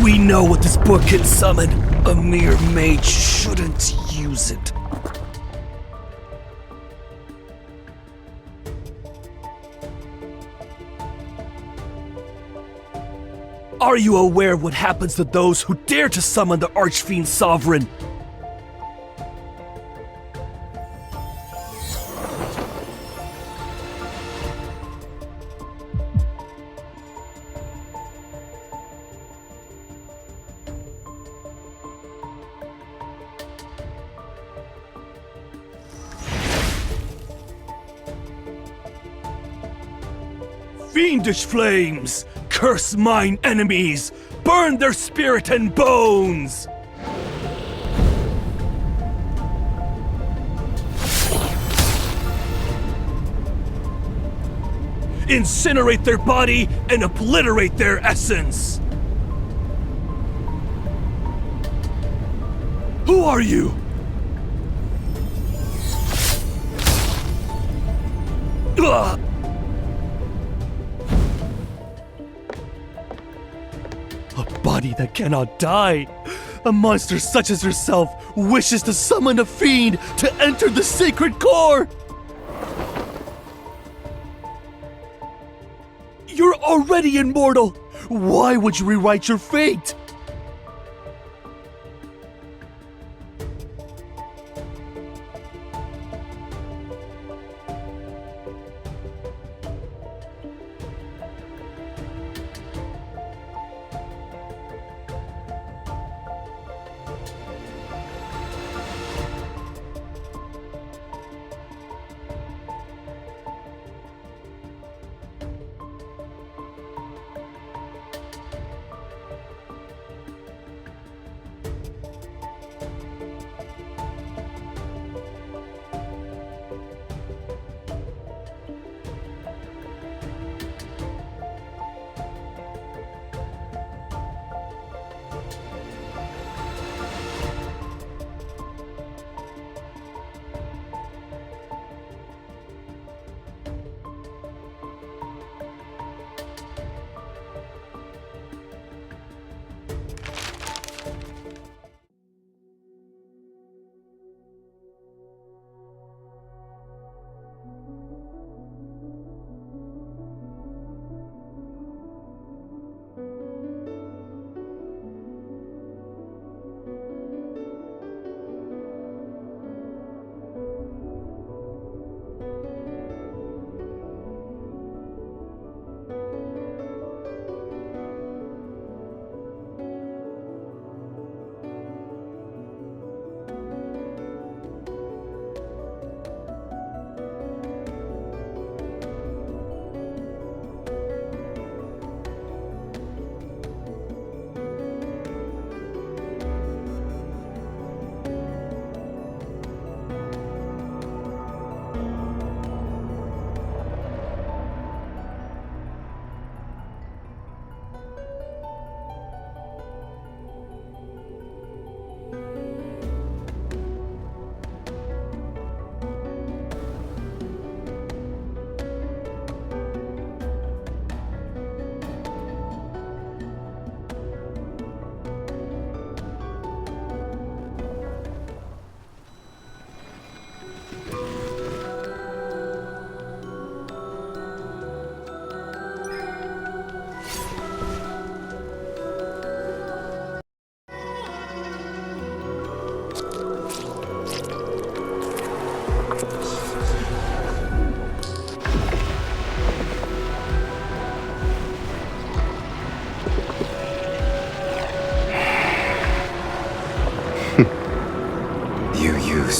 We know what this book can summon. A mere mage shouldn't use it. Are you aware of what happens to those who dare to summon the Archfiend Sovereign? Fiendish flames! Curse mine enemies! Burn their spirit and bones! Incinerate their body and obliterate their essence! Who are you? Ugh! A body that cannot die. A monster such as yourself wishes to summon a fiend to enter the sacred core. You're already immortal. Why would you rewrite your fate?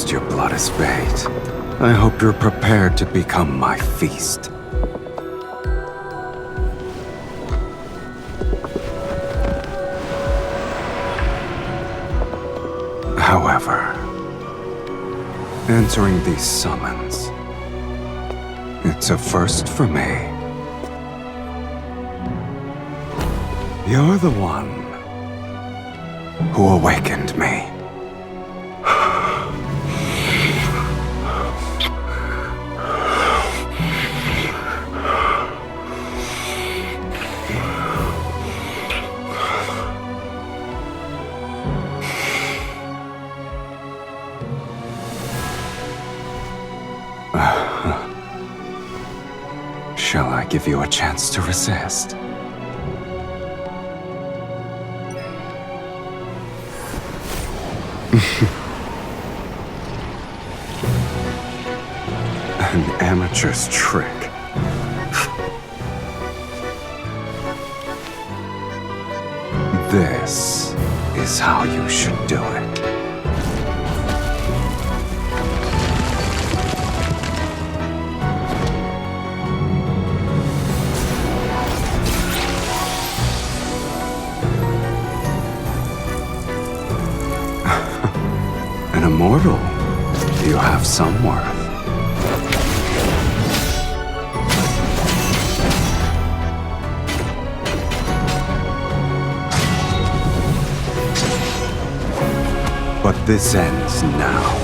Your blood is bait. I hope you're prepared to become my feast. However, entering these summons, it's a first for me. You're the one who awakened me. give you a chance to resist. An amateur's trick. This is how you should do it. An immortal. You have some worth. But this ends now.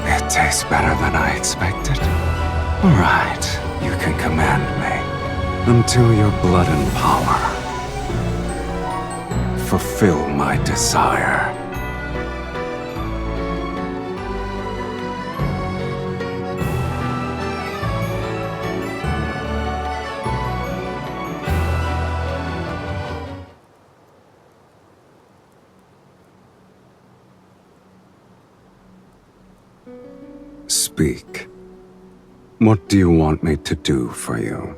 It tastes better than I expected. All right, you can command me until your blood and power fulfill my desire. Speak. What do you want me to do for you?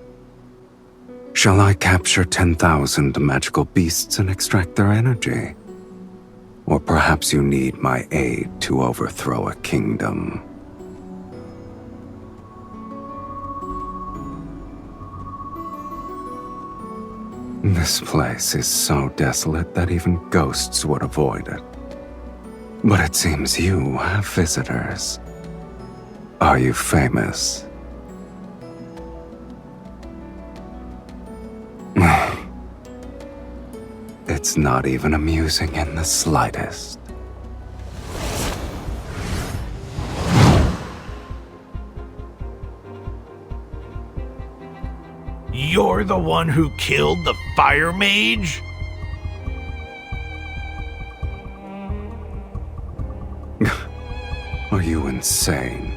Shall I capture 10,000 magical beasts and extract their energy? Or perhaps you need my aid to overthrow a kingdom? This place is so desolate that even ghosts would avoid it. But it seems you have visitors. Are you famous? It's not even amusing in the slightest. You're the one who killed the fire mage? Are you insane?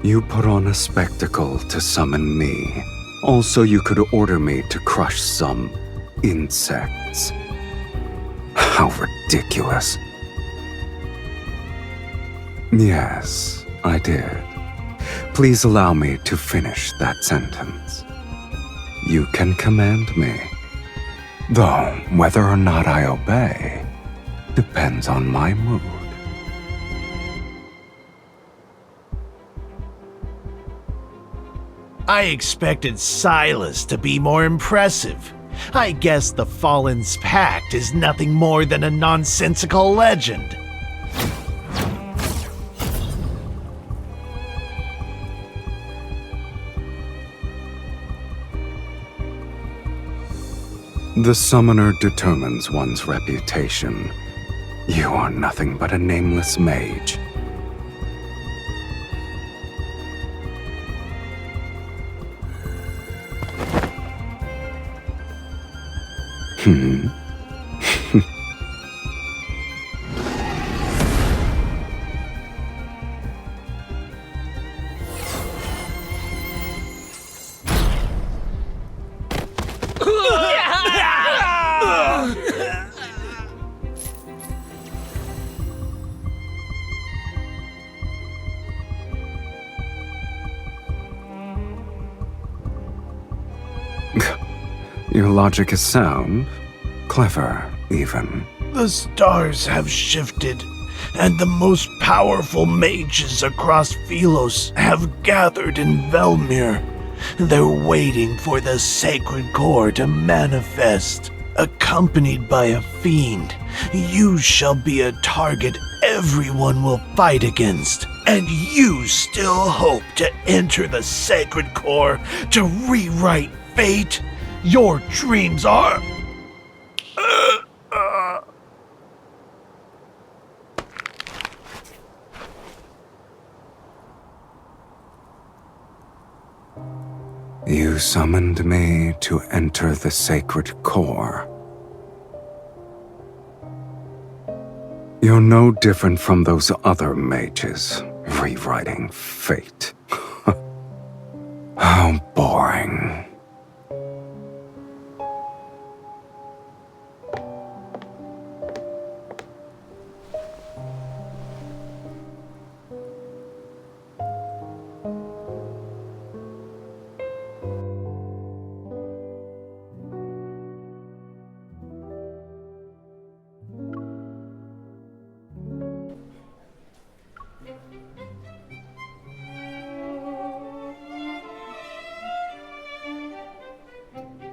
You put on a spectacle to summon me. Also, you could order me to crush some insects. How ridiculous. Yes, I did. Please allow me to finish that sentence. You can command me. Though, whether or not I obey depends on my mood. I expected Sylus to be more impressive. I guess the Fallen's Pact is nothing more than a nonsensical legend. The summoner determines one's reputation. You are nothing but a nameless mage. Your logic is sound, clever, even. The stars have shifted, and the most powerful mages across Sylus have gathered in Velmir. They're waiting for the sacred core to manifest. Accompanied by a fiend, you shall be a target everyone will fight against. And you still hope to enter the sacred core to rewrite fate? Your dreams are... You summoned me to enter the sacred core. You're no different from those other mages, rewriting fate. How boring.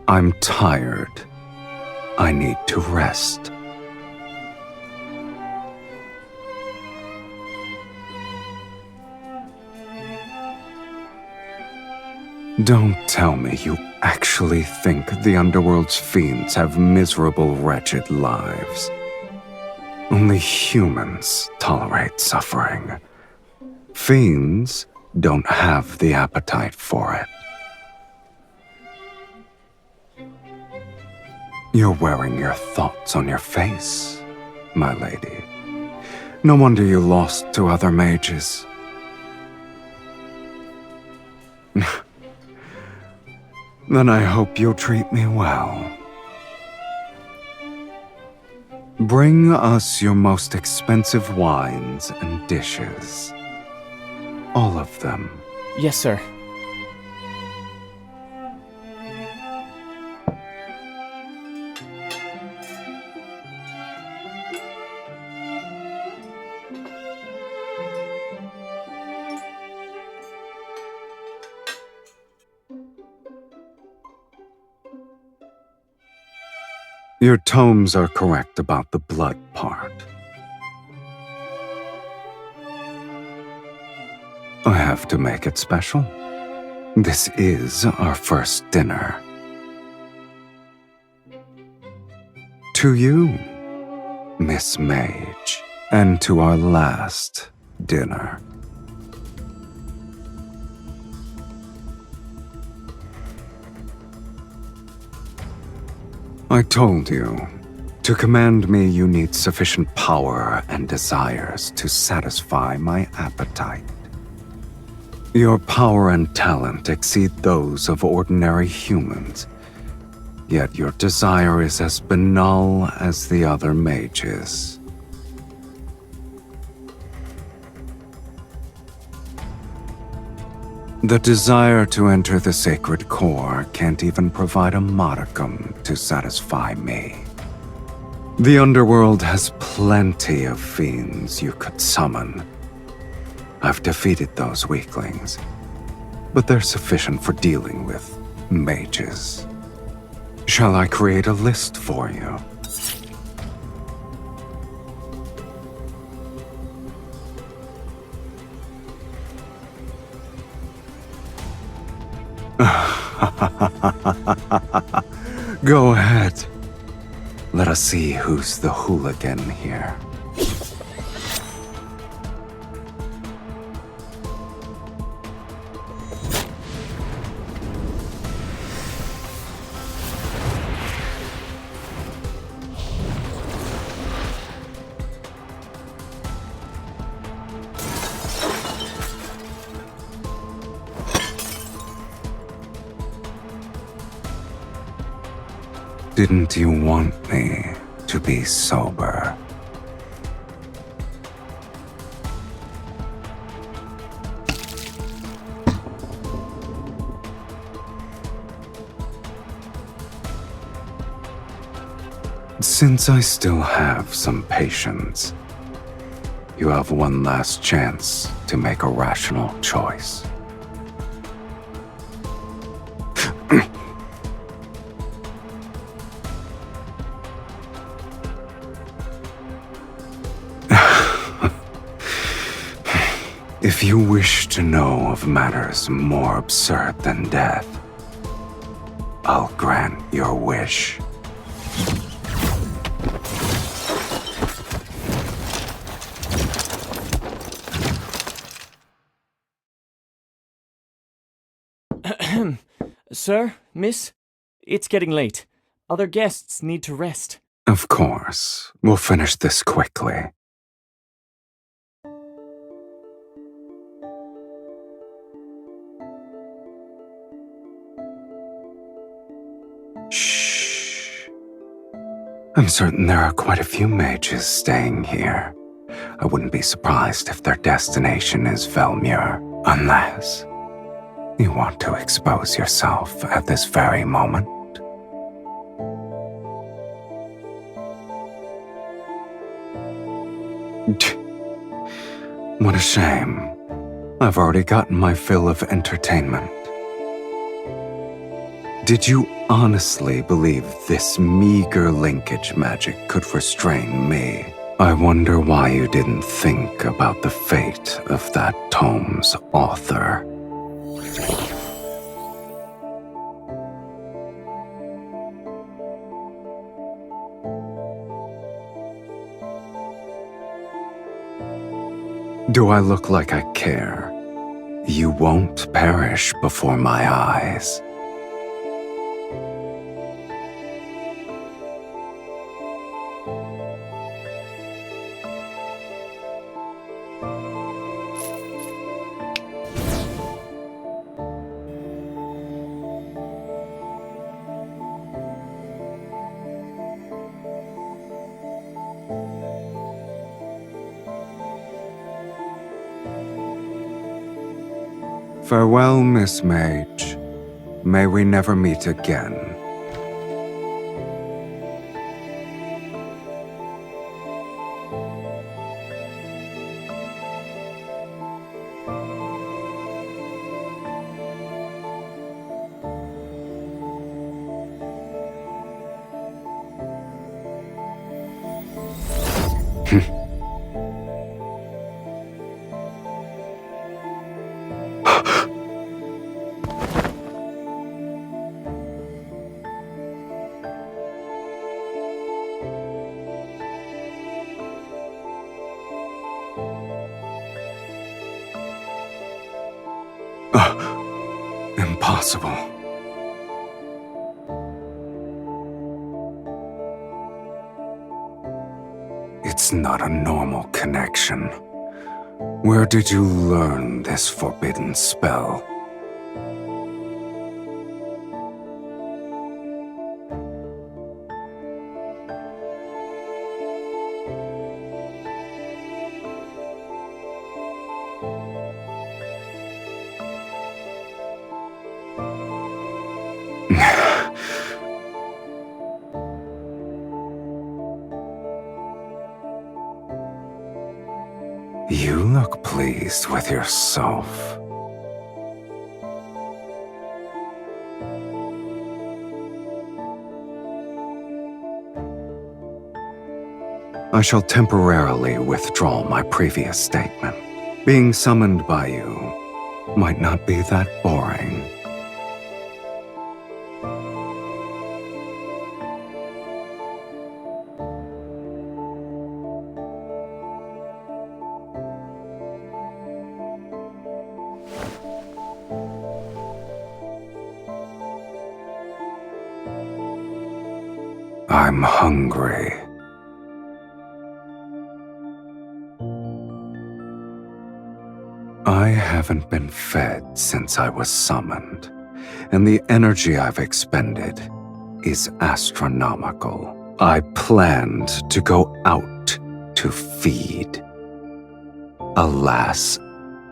I'm tired. I need to rest. Don't tell me you actually think the Underworld's fiends have miserable, wretched lives. Only humans tolerate suffering. Fiends don't have the appetite for it. You're wearing your thoughts on your face, my lady. No wonder you lost to other mages. Then I hope you'll treat me well. Bring us your most expensive wines and dishes. All of them. Yes, sir. Your tomes are correct about the blood part. I have to make it special. This is our first dinner. To you, Miss Mage, and to our last dinner. I told you, to command me you need sufficient power and desires to satisfy my appetite. Your power and talent exceed those of ordinary humans, yet your desire is as banal as the other mages. The desire to enter the sacred core can't even provide a modicum to satisfy me. The Underworld has plenty of fiends you could summon. I've defeated those weaklings, but they're sufficient for dealing with mages. Shall I create a list for you? Go ahead. Let us see who's the hooligan here. Didn't you want me to be sober? Since I still have some patience, you have one last chance to make a rational choice. If you wish to know of matters more absurd than death, I'll grant your wish. Sir, miss, it's getting late. Other guests need to rest. Of course, we'll finish this quickly. Shh. I'm certain there are quite a few mages staying here. I wouldn't be surprised if their destination is Velmure, unless you want to expose yourself at this very moment. What a shame. I've already gotten my fill of entertainment. Did you honestly believe this meager linkage magic could restrain me? I wonder why you didn't think about the fate of that tome's author. Do I look like I care? You won't perish before my eyes. Farewell, Miss Mage. May we never meet again. Impossible. It's not a normal connection. Where did you learn this forbidden spell? You look pleased with yourself. I shall temporarily withdraw my previous statement. Being summoned by you might not be that boring. I'm hungry. I haven't been fed since I was summoned, and the energy I've expended is astronomical. I planned to go out to feed. Alas,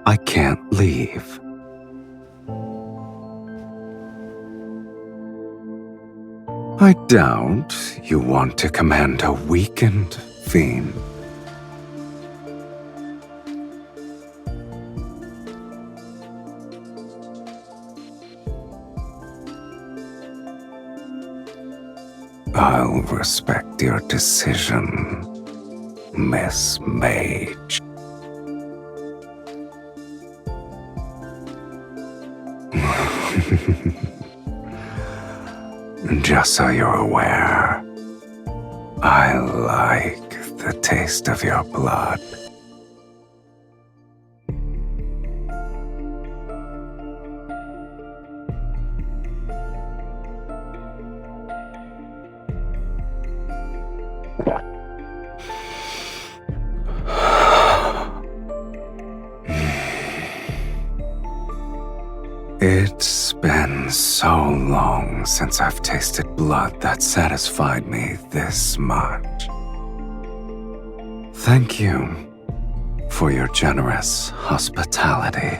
I can't leave. I doubt you want to command a weakened fiend. I'll respect your decision, Miss Mage. Just so you're aware, I like the taste of your blood. It's been so long since I've tasted blood that satisfied me this much. Thank you for your generous hospitality.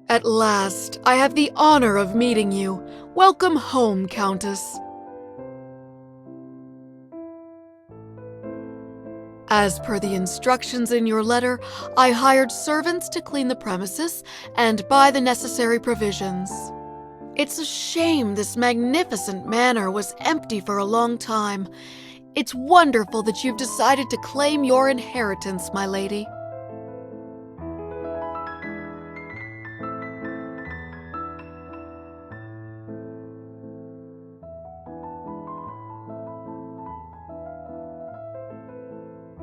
At last, I have the honor of meeting you. Welcome home, Countess. As per the instructions in your letter, I hired servants to clean the premises and buy the necessary provisions. It's a shame this magnificent manor was empty for a long time. It's wonderful that you've decided to claim your inheritance, my lady.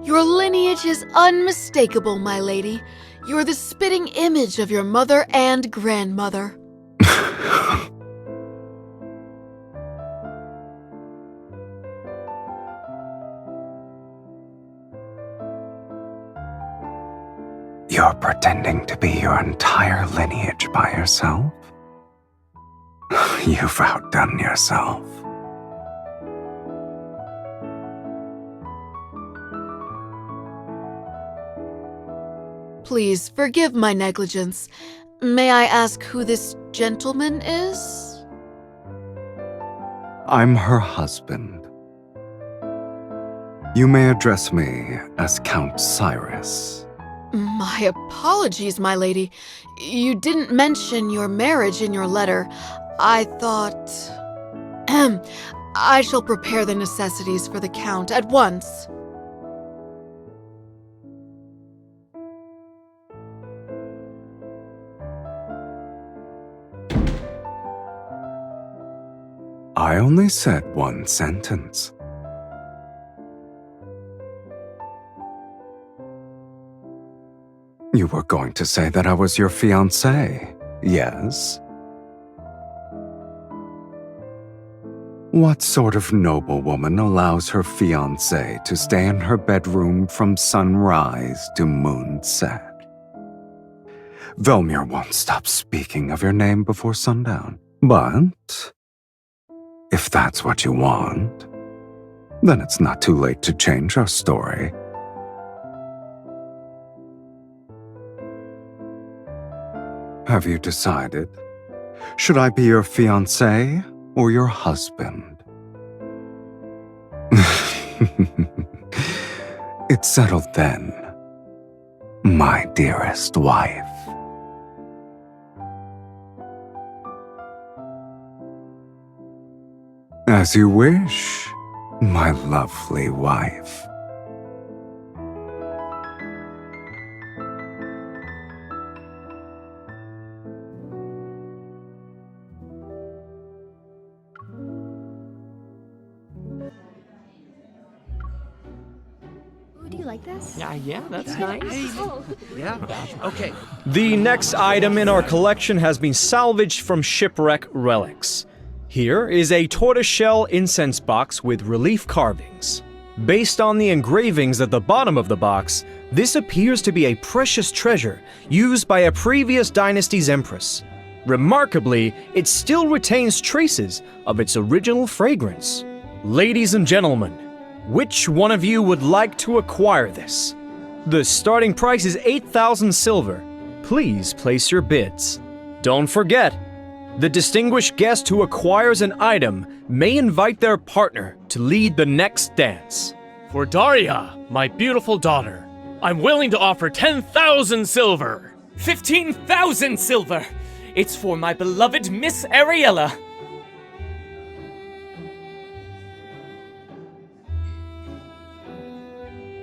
Your lineage is unmistakable, my lady. You're the spitting image of your mother and grandmother. You're pretending to be your entire lineage by yourself? You've outdone yourself. Please forgive my negligence. May I ask who this gentleman is? I'm her husband. You may address me as Count Cyrus. My apologies, my lady. You didn't mention your marriage in your letter. I thought... I shall prepare the necessities for the Count at once. I only said one sentence. You were going to say that I was your fiancé, yes? What sort of noblewoman allows her fiancé to stay in her bedroom from sunrise to moonset? Velmir won't stop speaking of your name before sundown, but if that's what you want, then it's not too late to change our story. Have you decided? Should I be your fiancé or your husband? It's settled then, my dearest wife. As you wish, my lovely wife. Do you like this? Yeah, that's nice. Okay. The next item in our collection has been salvaged from shipwreck relics. Here is a tortoiseshell incense box with relief carvings. Based on the engravings at the bottom of the box, this appears to be a precious treasure used by a previous dynasty's empress. Remarkably, it still retains traces of its original fragrance. Ladies and gentlemen, which one of you would like to acquire this? The starting price is 8,000 silver. Please place your bids. Don't forget, the distinguished guest who acquires an item may invite their partner to lead the next dance. For Daria, my beautiful daughter, I'm willing to offer 10,000 silver. 15,000 silver! It's for my beloved Miss Ariella.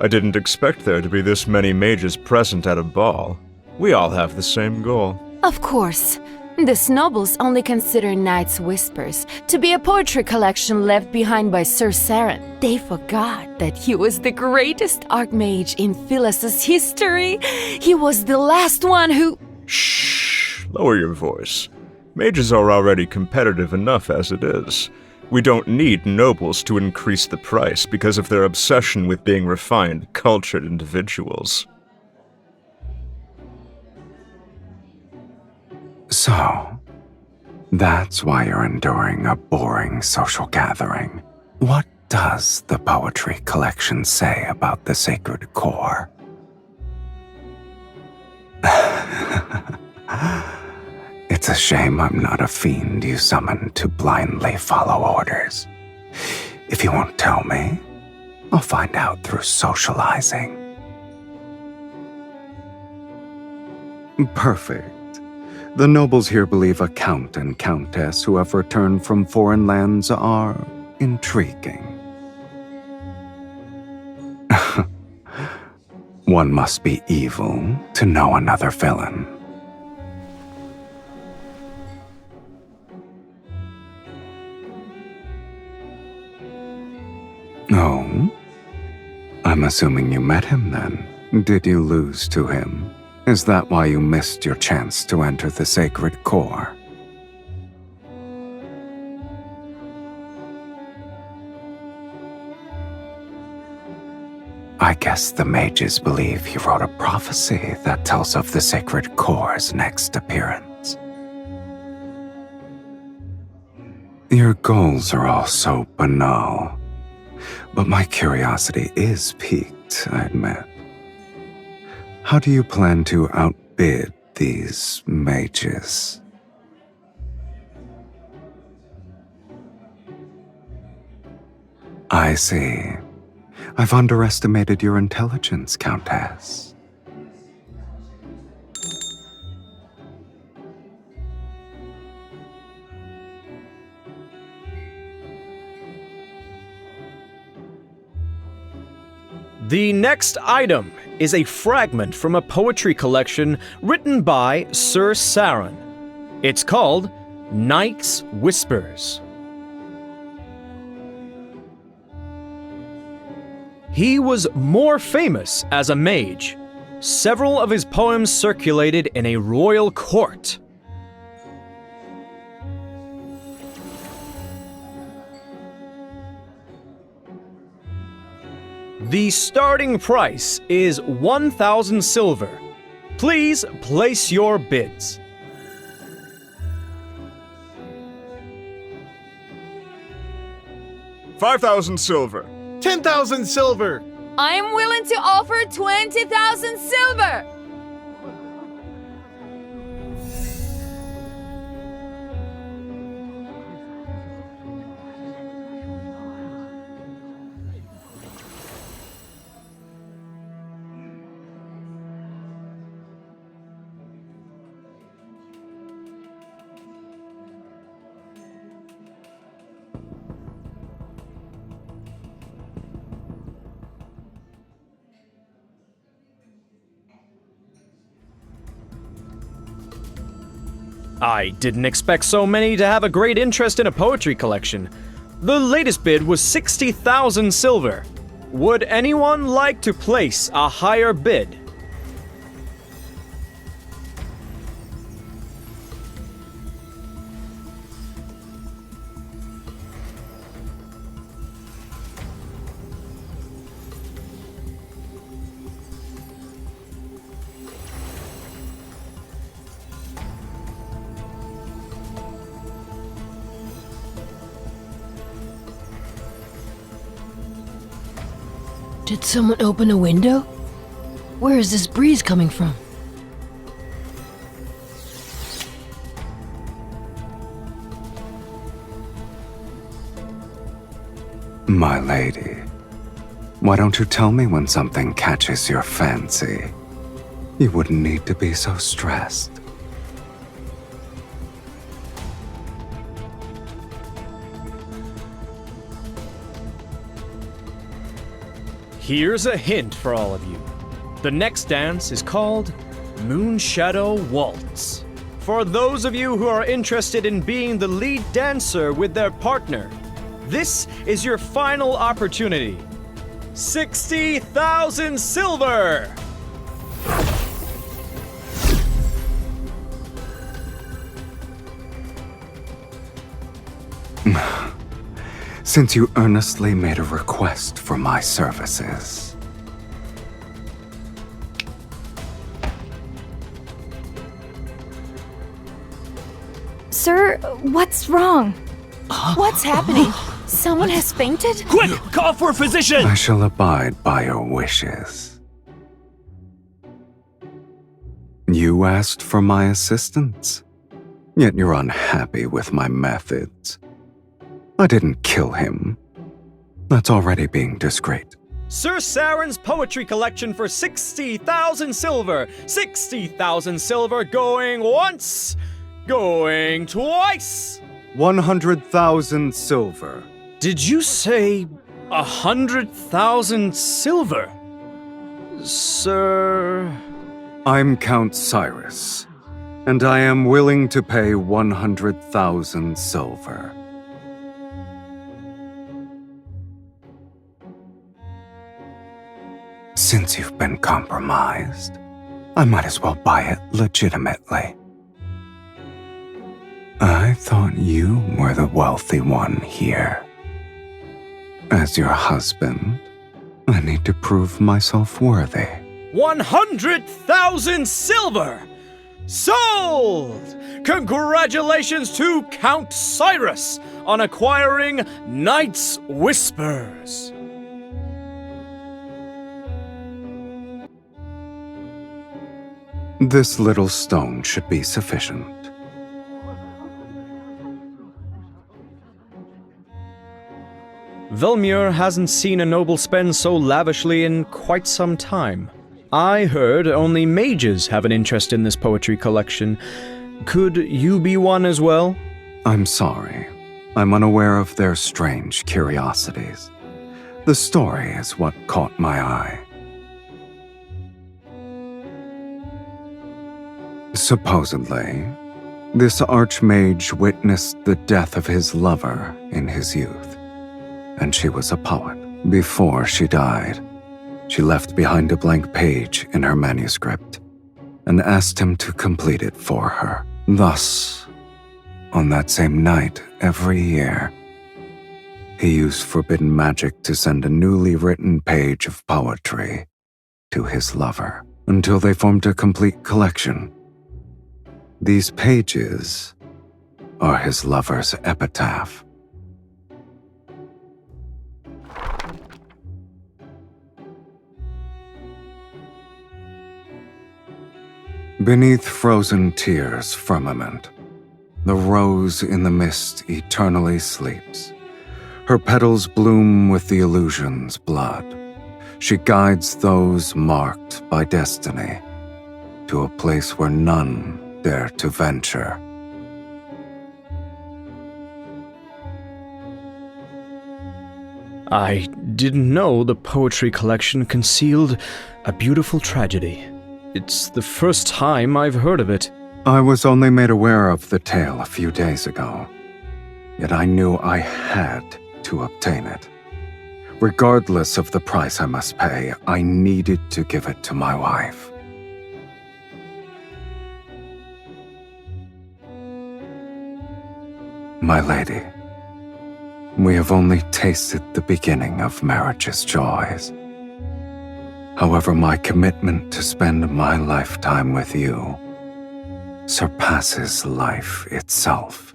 I didn't expect there to be this many mages present at a ball. We all have the same goal. Of course. These nobles only consider Night's Whispers to be a poetry collection left behind by Sir Saren. They forgot that he was the greatest archmage in Sylus' history. He was the last one who... Shh! Lower your voice. Mages are already competitive enough as it is. We don't need nobles to increase the price because of their obsession with being refined, cultured individuals. So, that's why you're enduring a boring social gathering. What does the poetry collection say about the sacred core? It's a shame I'm not a fiend you summon to blindly follow orders. If you won't tell me, I'll find out through socializing. Perfect. The nobles here believe a count and countess who have returned from foreign lands are intriguing. One must be evil to know another villain. Oh? I'm assuming you met him then. Did you lose to him? Is that why you missed your chance to enter the sacred core? I guess the mages believe he wrote a prophecy that tells of the sacred core's next appearance. Your goals are all so banal, but my curiosity is piqued, I admit. How do you plan to outbid these mages? I see. I've underestimated your intelligence, Countess. The next item is a fragment from a poetry collection written by Sir Saren. It's called Night's Whispers. He was more famous as a mage. Several of his poems circulated in a royal court. The starting price is 1,000 silver. Please place your bids. $5,000 silver. 10,000 silver. I'm willing to offer 20,000 silver! I didn't expect so many to have a great interest in a poetry collection. The latest bid was 60,000 silver. Would anyone like to place a higher bid? Did someone open a window? Where is this breeze coming from? My lady, why don't you tell me when something catches your fancy? You wouldn't need to be so stressed. Here's a hint for all of you. The next dance is called Moonshadow Waltz. For those of you who are interested in being the lead dancer with their partner, this is your final opportunity. 60,000 silver! Since you earnestly made a request for my services. Sir, what's wrong? What's happening? Someone has fainted? Quick! Call for a physician! I shall abide by your wishes. You asked for my assistance, yet you're unhappy with my methods. I didn't kill him. That's already being discreet. Sir Saren's poetry collection for 60,000 silver. 60,000 silver going once, going twice. 100,000 silver. Did you say 100,000 silver? Sir... I'm Count Cyrus, and I am willing to pay 100,000 silver. Since you've been compromised, I might as well buy it legitimately. I thought you were the wealthy one here. As your husband, I need to prove myself worthy. 100,000 silver! Sold! Congratulations to Count Cyrus on acquiring Night's Whispers. This little stone should be sufficient. Velmur hasn't seen a noble spend so lavishly in quite some time. I heard only mages have an interest in this poetry collection. Could you be one as well? I'm sorry. I'm unaware of their strange curiosities. The story is what caught my eye. Supposedly, this archmage witnessed the death of his lover in his youth, and she was a poet. Before she died, she left behind a blank page in her manuscript and asked him to complete it for her. Thus, on that same night every year, he used forbidden magic to send a newly written page of poetry to his lover until they formed a complete collection. These pages are his lover's epitaph. Beneath frozen tears' firmament, the rose in the mist eternally sleeps. Her petals bloom with the illusion's blood. She guides those marked by destiny to a place where none dare to venture. I didn't know the poetry collection concealed a beautiful tragedy. It's the first time I've heard of it. I was only made aware of the tale a few days ago, yet I knew I had to obtain it. Regardless of the price I must pay, I needed to give it to my wife. My lady, we have only tasted the beginning of marriage's joys. However, my commitment to spend my lifetime with you surpasses life itself.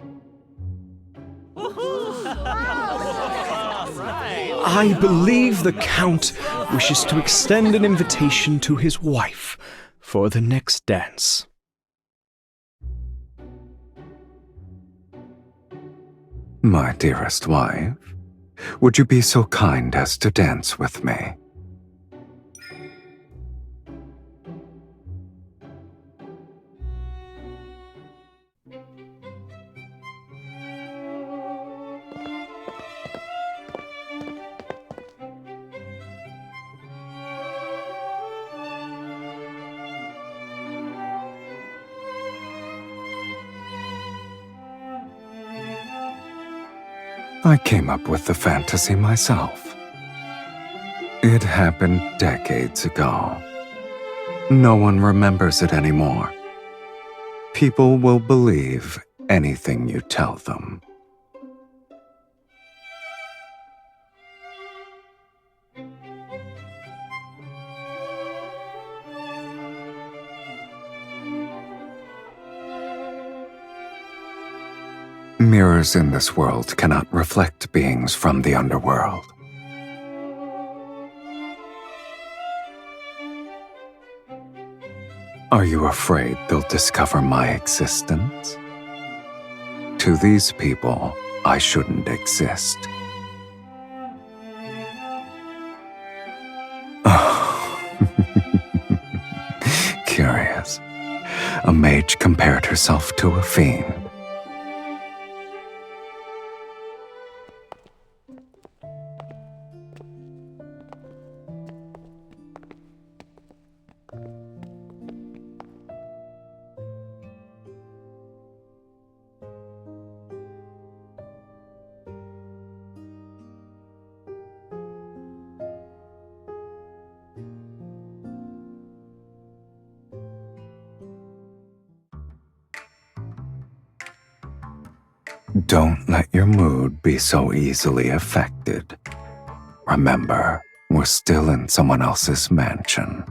I believe the Count wishes to extend an invitation to his wife for the next dance. My dearest wife, would you be so kind as to dance with me? I came up with the fantasy myself. It happened decades ago. No one remembers it anymore. People will believe anything you tell them. Mirrors in this world cannot reflect beings from the underworld. Are you afraid they'll discover my existence? To these people, I shouldn't exist. Curious. A mage compared herself to a fiend. Don't let your mood be so easily affected. Remember, we're still in someone else's mansion.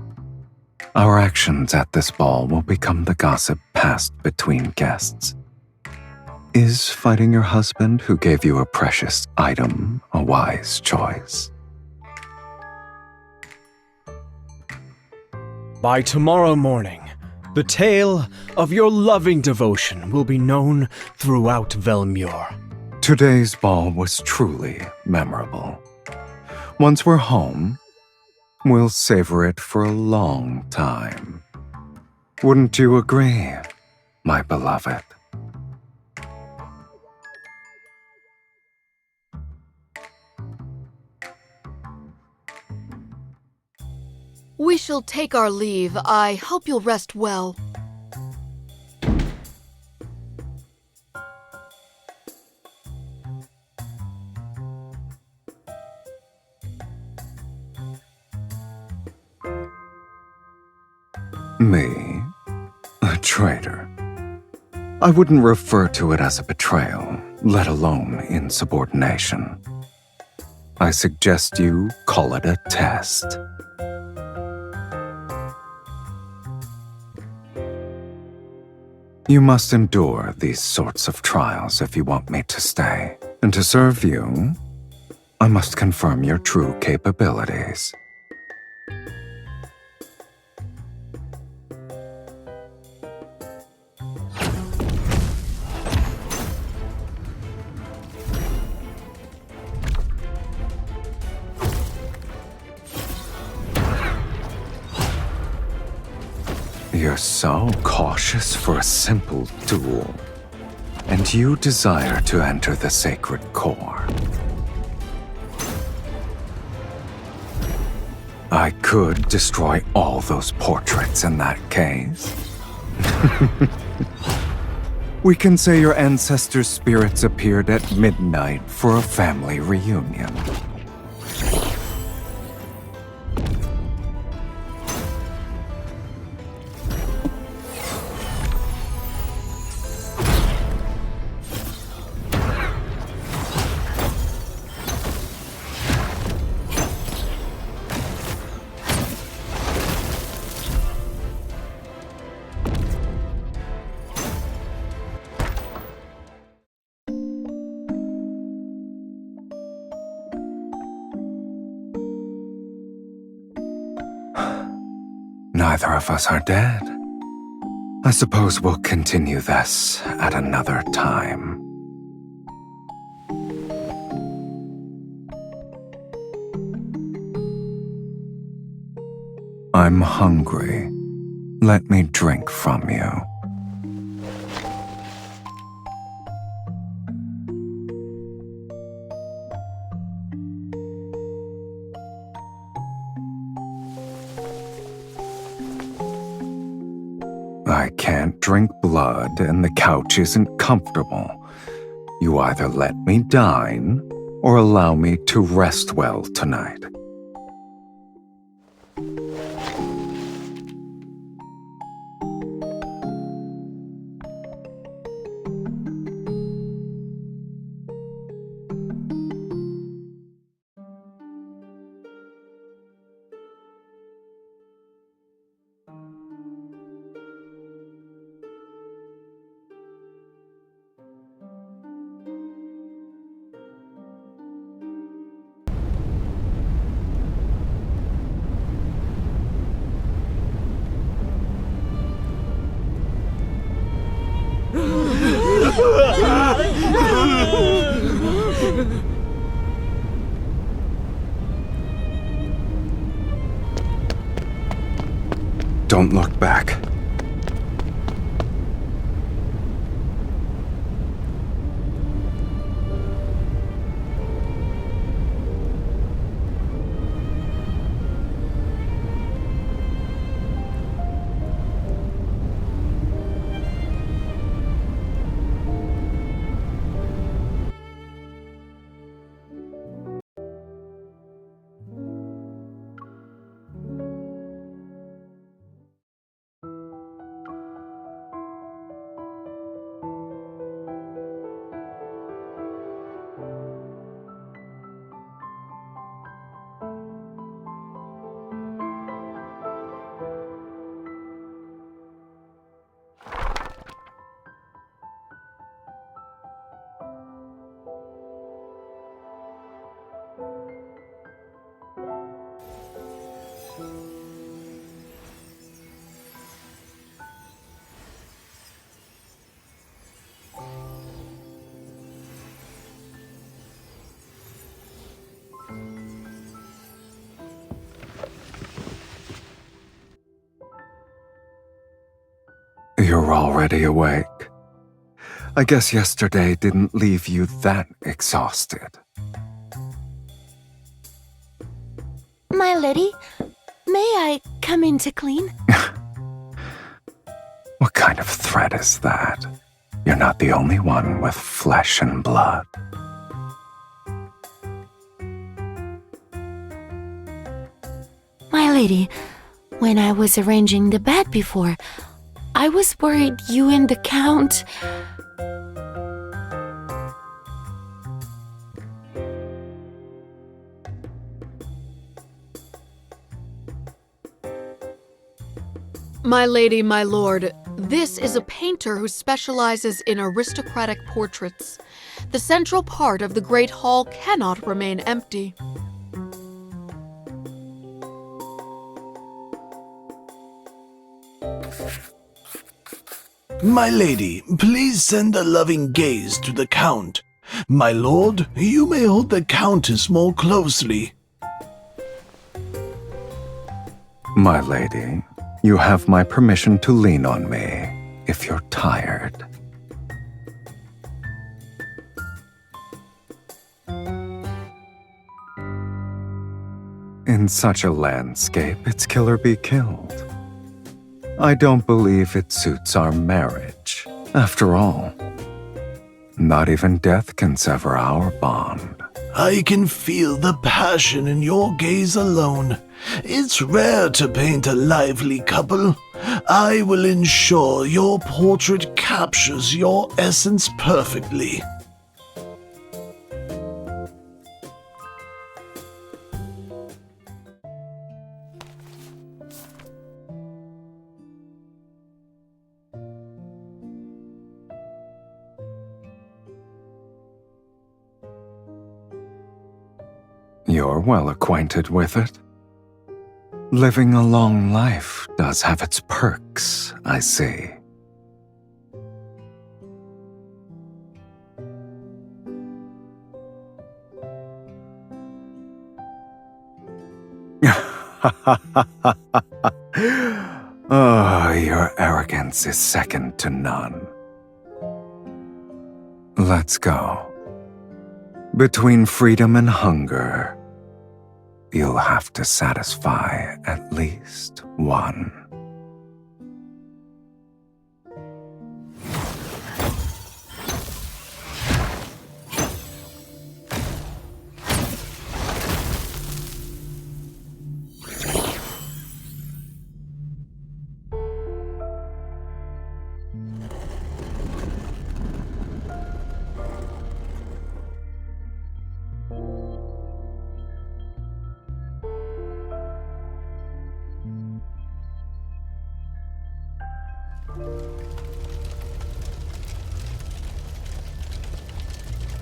Our actions at this ball will become the gossip passed between guests. Is fighting your husband who gave you a precious item a wise choice? By tomorrow morning, the tale of your loving devotion will be known throughout Velmure. Today's ball was truly memorable. Once we're home, we'll savor it for a long time. Wouldn't you agree, my beloved? We shall take our leave. I hope you'll rest well. Me? A traitor? I wouldn't refer to it as a betrayal, let alone insubordination. I suggest you call it a test. You must endure these sorts of trials if you want me to stay. And to serve you, I must confirm your true capabilities. You're so cautious for a simple duel, and you desire to enter the sacred core. I could destroy all those portraits in that case. We can say your ancestors' spirits appeared at midnight for a family reunion. Neither of us are dead. I suppose we'll continue this at another time. I'm hungry. Let me drink from you. I can't drink blood and the couch isn't comfortable. You either let me dine or allow me to rest well tonight. Don't look back. You're already awake. I guess yesterday didn't leave you that exhausted. My lady, may I come in to clean? What kind of threat is that? You're not the only one with flesh and blood. My lady, when I was arranging the bed before, I was worried you and the Count... My lady, my lord, this is a painter who specializes in aristocratic portraits. The central part of the Great Hall cannot remain empty. My lady, please send a loving gaze to the Count. My lord, you may hold the Countess more closely. My lady, you have my permission to lean on me if you're tired. In such a landscape, it's kill or be killed. I don't believe it suits our marriage. After all, not even death can sever our bond. I can feel the passion in your gaze alone. It's rare to paint a lively couple. I will ensure your portrait captures your essence perfectly. You're well acquainted with it. Living a long life does have its perks, I see. Oh, your arrogance is second to none. Let's go. Between freedom and hunger, you'll have to satisfy at least one.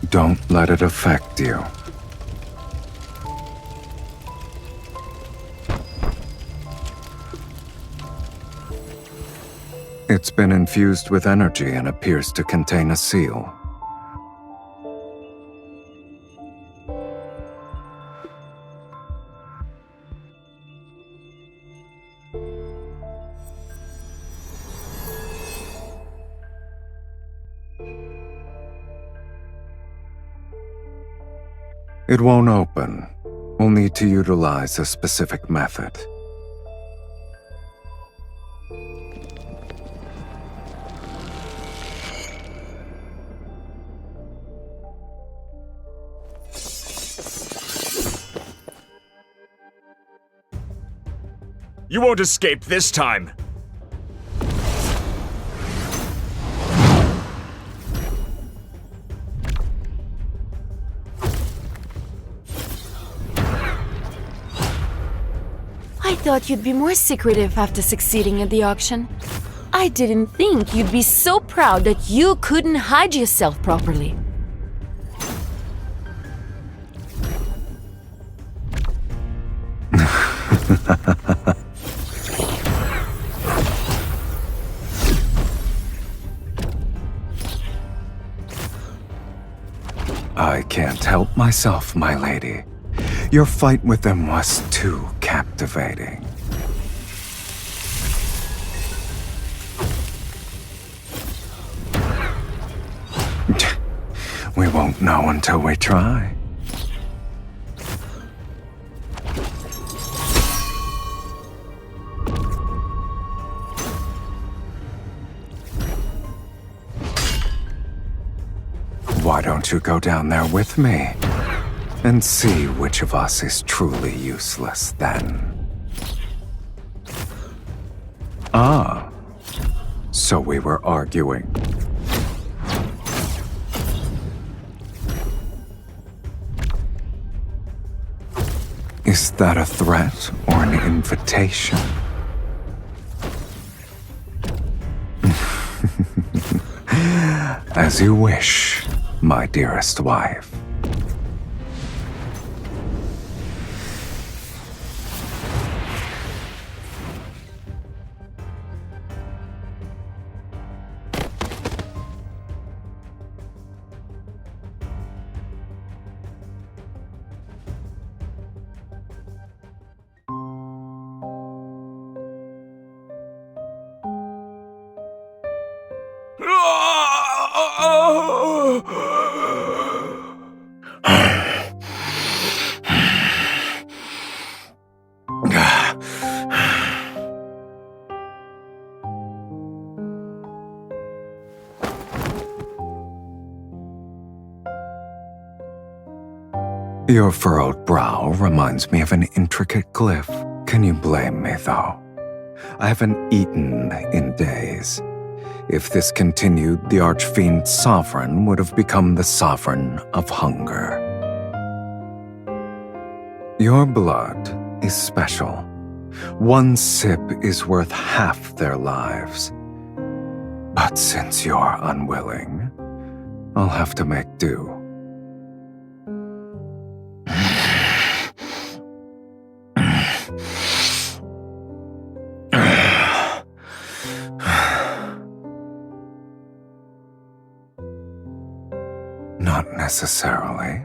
Don't let it affect you. It's been infused with energy and appears to contain a seal. It won't open. We'll need to utilize a specific method. You won't escape this time! I thought you'd be more secretive after succeeding at the auction. I didn't think you'd be so proud that you couldn't hide yourself properly. I can't help myself, my lady. Your fight with them was too captivating. We won't know until we try. Why don't you go down there with me and see which of us is truly useless then? Ah, so we were arguing. Is that a threat or an invitation? As you wish, my dearest wife. Your furrowed brow reminds me of an intricate glyph. Can you blame me, though? I haven't eaten in days. If this continued, the Archfiend's sovereign would have become the sovereign of hunger. Your blood is special. One sip is worth half their lives. But since you're unwilling, I'll have to make do. Not necessarily.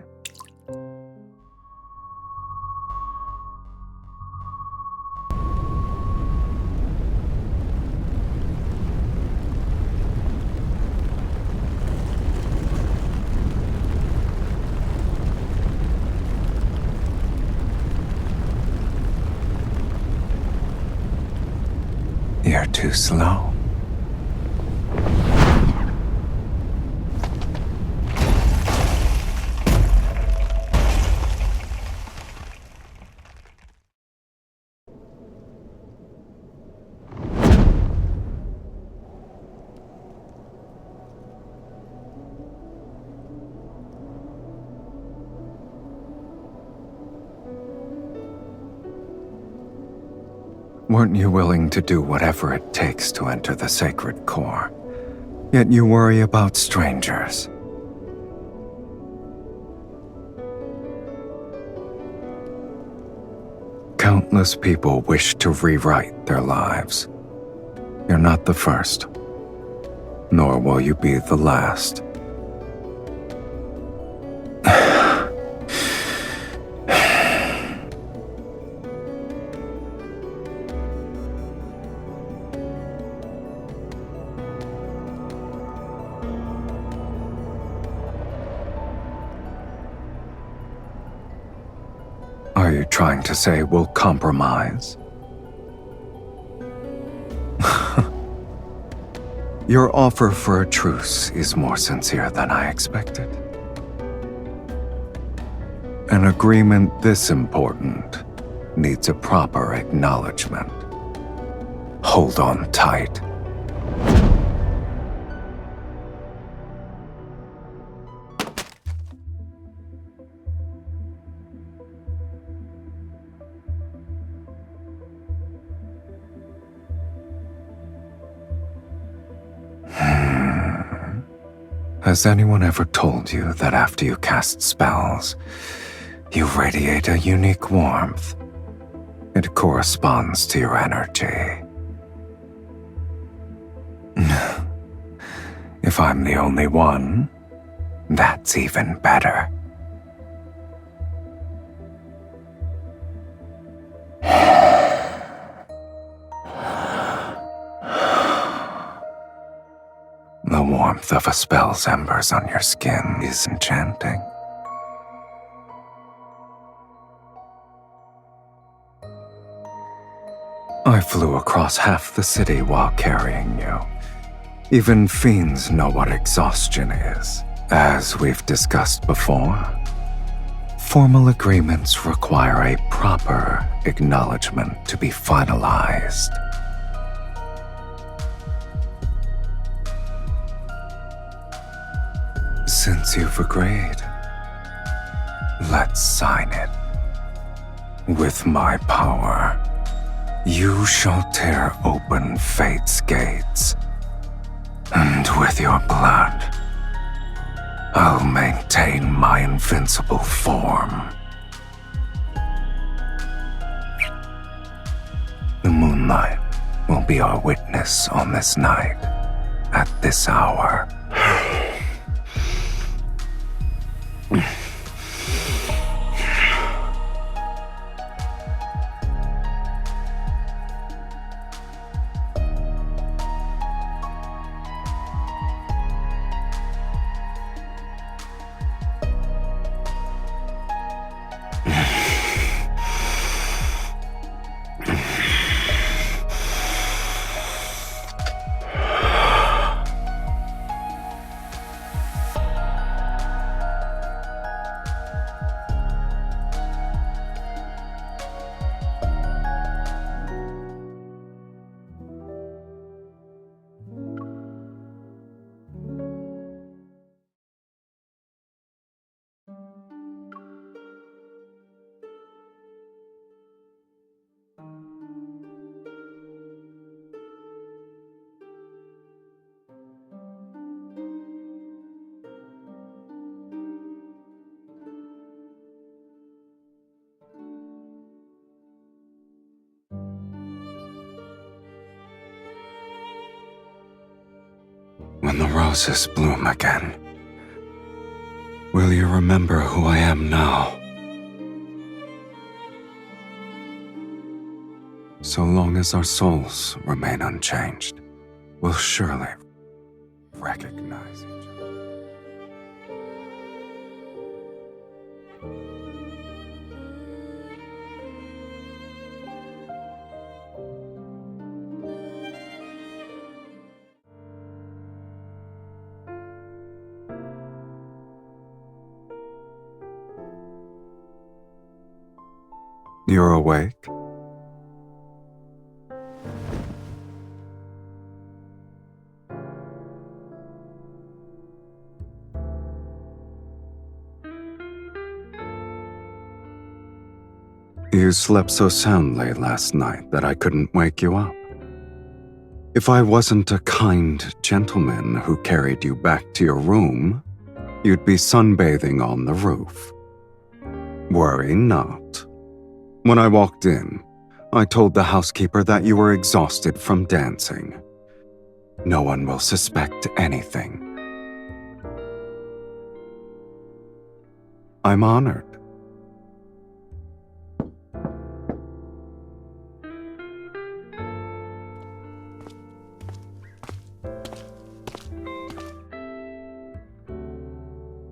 You're too slow. Weren't you willing to do whatever it takes to enter the sacred core? Yet you worry about strangers. Countless people wish to rewrite their lives. You're not the first, nor will you be the last. Are you trying to say we'll compromise? Your offer for a truce is more sincere than I expected. An agreement this important needs a proper acknowledgement. Hold on tight. Has anyone ever told you that after you cast spells, you radiate a unique warmth? It corresponds to your energy. If I'm the only one, that's even better. The warmth of a spell's embers on your skin is enchanting. I flew across half the city while carrying you. Even fiends know what exhaustion is. As we've discussed before, formal agreements require a proper acknowledgement to be finalized. Since you've agreed, let's sign it. With my power, you shall tear open fate's gates, and with your blood, I'll maintain my invincible form. The moonlight will be our witness on this night, at this hour. roses bloom again. Will you remember who I am now? So long as our souls remain unchanged, we'll surely recognize each other. You're awake? You slept so soundly last night that I couldn't wake you up. If I wasn't a kind gentleman who carried you back to your room, you'd be sunbathing on the roof. Worry not. When I walked in, I told the housekeeper that you were exhausted from dancing. No one will suspect anything. I'm honored.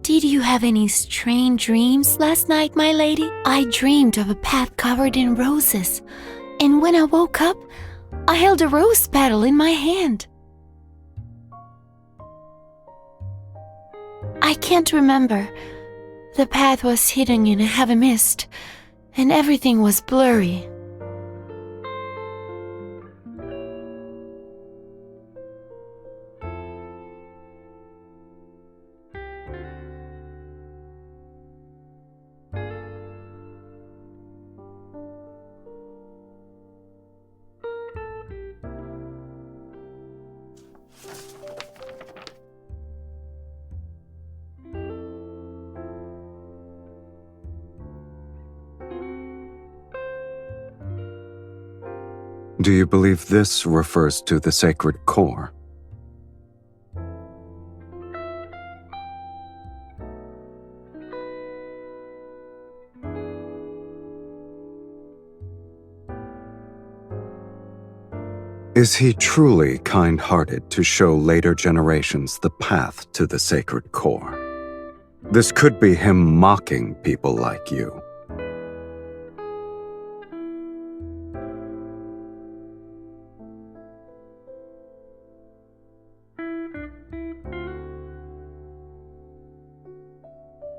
Did you have any strange dreams last night, my lady? I dreamed of a path covered in roses, and when I woke up, I held a rose petal in my hand. I can't remember. The path was hidden in a heavy mist, and everything was blurry. Do you believe this refers to the sacred core? Is he truly kind-hearted to show later generations the path to the sacred core? This could be him mocking people like you.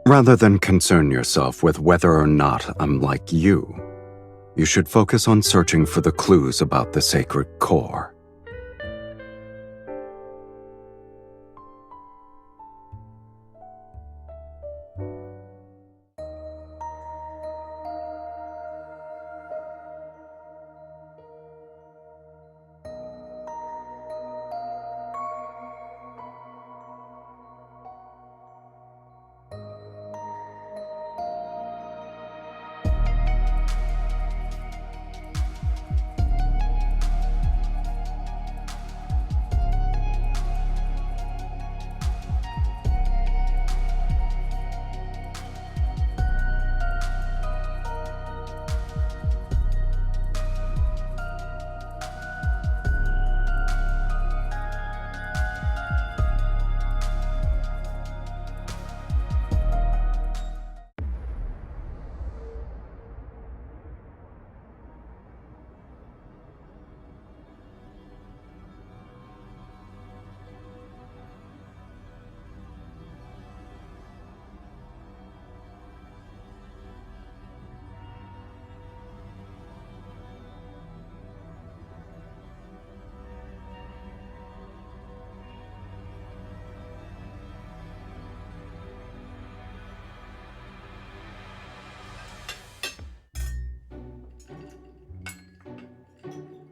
Rather than concern yourself with whether or not I'm like you, you should focus on searching for the clues about the sacred core.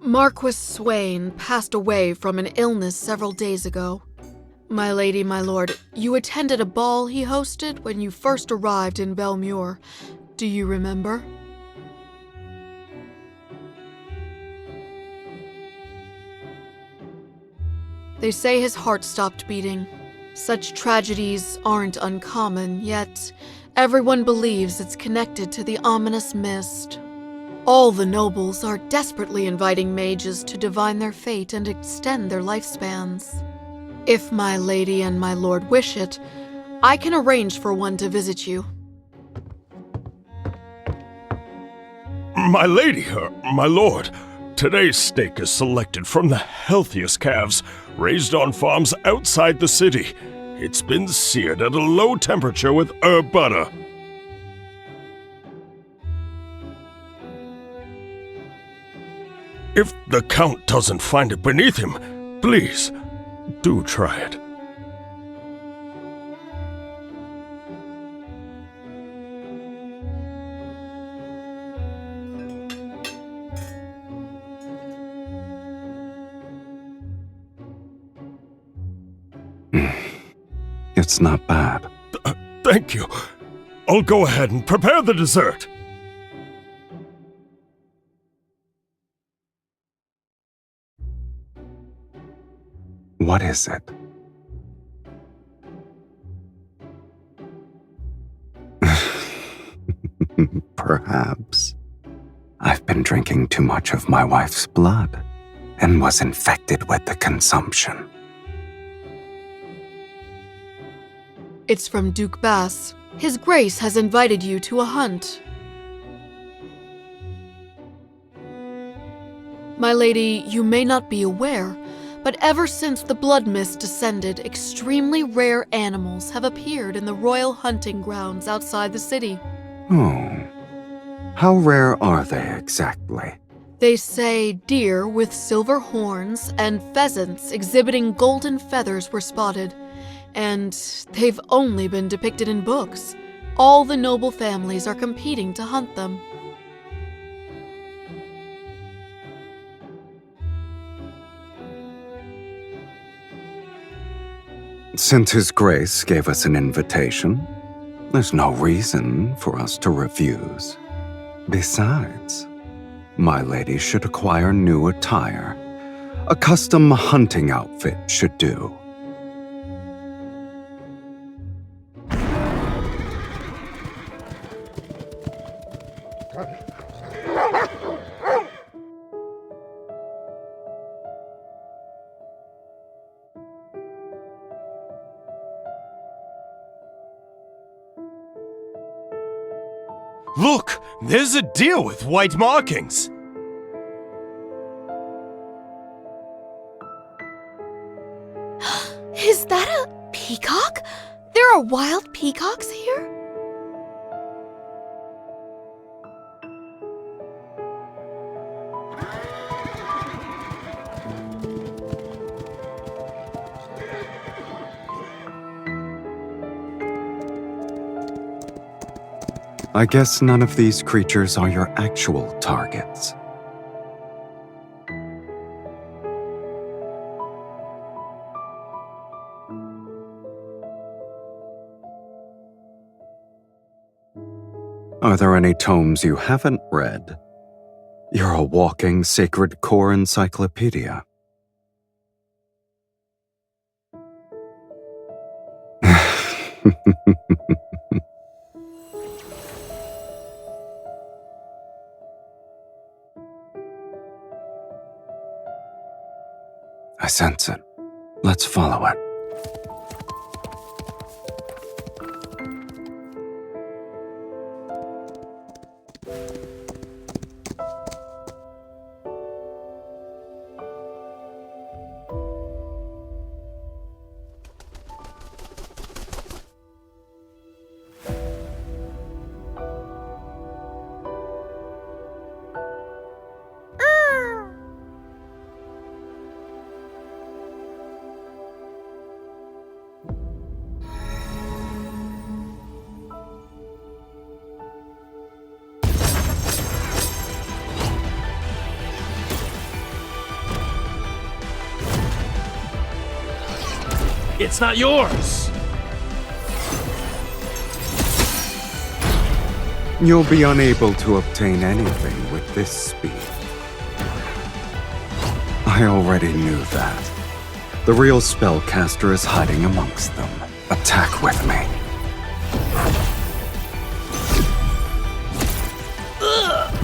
Marquis Swain passed away from an illness several days ago. My lady, my lord, you attended a ball he hosted when you first arrived in Belmure. Do you remember? They say his heart stopped beating. Such tragedies aren't uncommon, yet everyone believes it's connected to the ominous mist. All the nobles are desperately inviting mages to divine their fate and extend their lifespans. If my lady and my lord wish it, I can arrange for one to visit you. My lady, my lord, today's steak is selected from the healthiest calves raised on farms outside the city. It's been seared at a low temperature with herb butter. If the Count doesn't find it beneath him, please, do try it. It's not bad. Thank you. I'll go ahead and prepare the dessert. What is it? Perhaps. I've been drinking too much of my wife's blood and was infected with the consumption. It's from Duke Bass. His Grace has invited you to a hunt. My lady, you may not be aware, but ever since the blood mist descended, extremely rare animals have appeared in the royal hunting grounds outside the city. Oh. How rare are they exactly? They say deer with silver horns and pheasants exhibiting golden feathers were spotted, and they've only been depicted in books. All the noble families are competing to hunt them. Since His Grace gave us an invitation, there's no reason for us to refuse. Besides, my lady should acquire new attire. A custom hunting outfit should do. Look, there's a deer with white markings. Is that a peacock? There are wild peacocks here? I guess none of these creatures are your actual targets. Are there any tomes you haven't read? You're a walking sacred core encyclopedia. I sense it. Let's follow it. It's not yours! You'll be unable to obtain anything with this speed. I already knew that. The real spellcaster is hiding amongst them. Attack with me.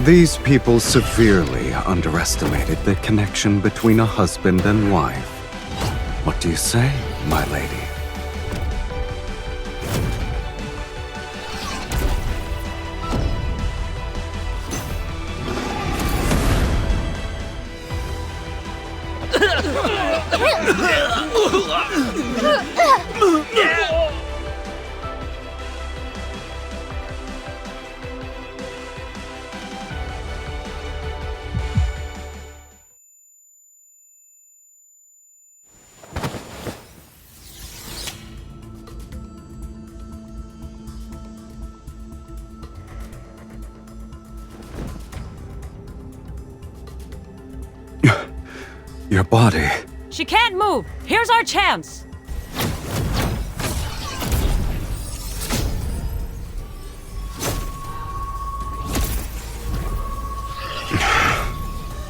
These people severely underestimated the connection between a husband and wife. What do you say, my lady? Your body. She can't move! Here's our chance!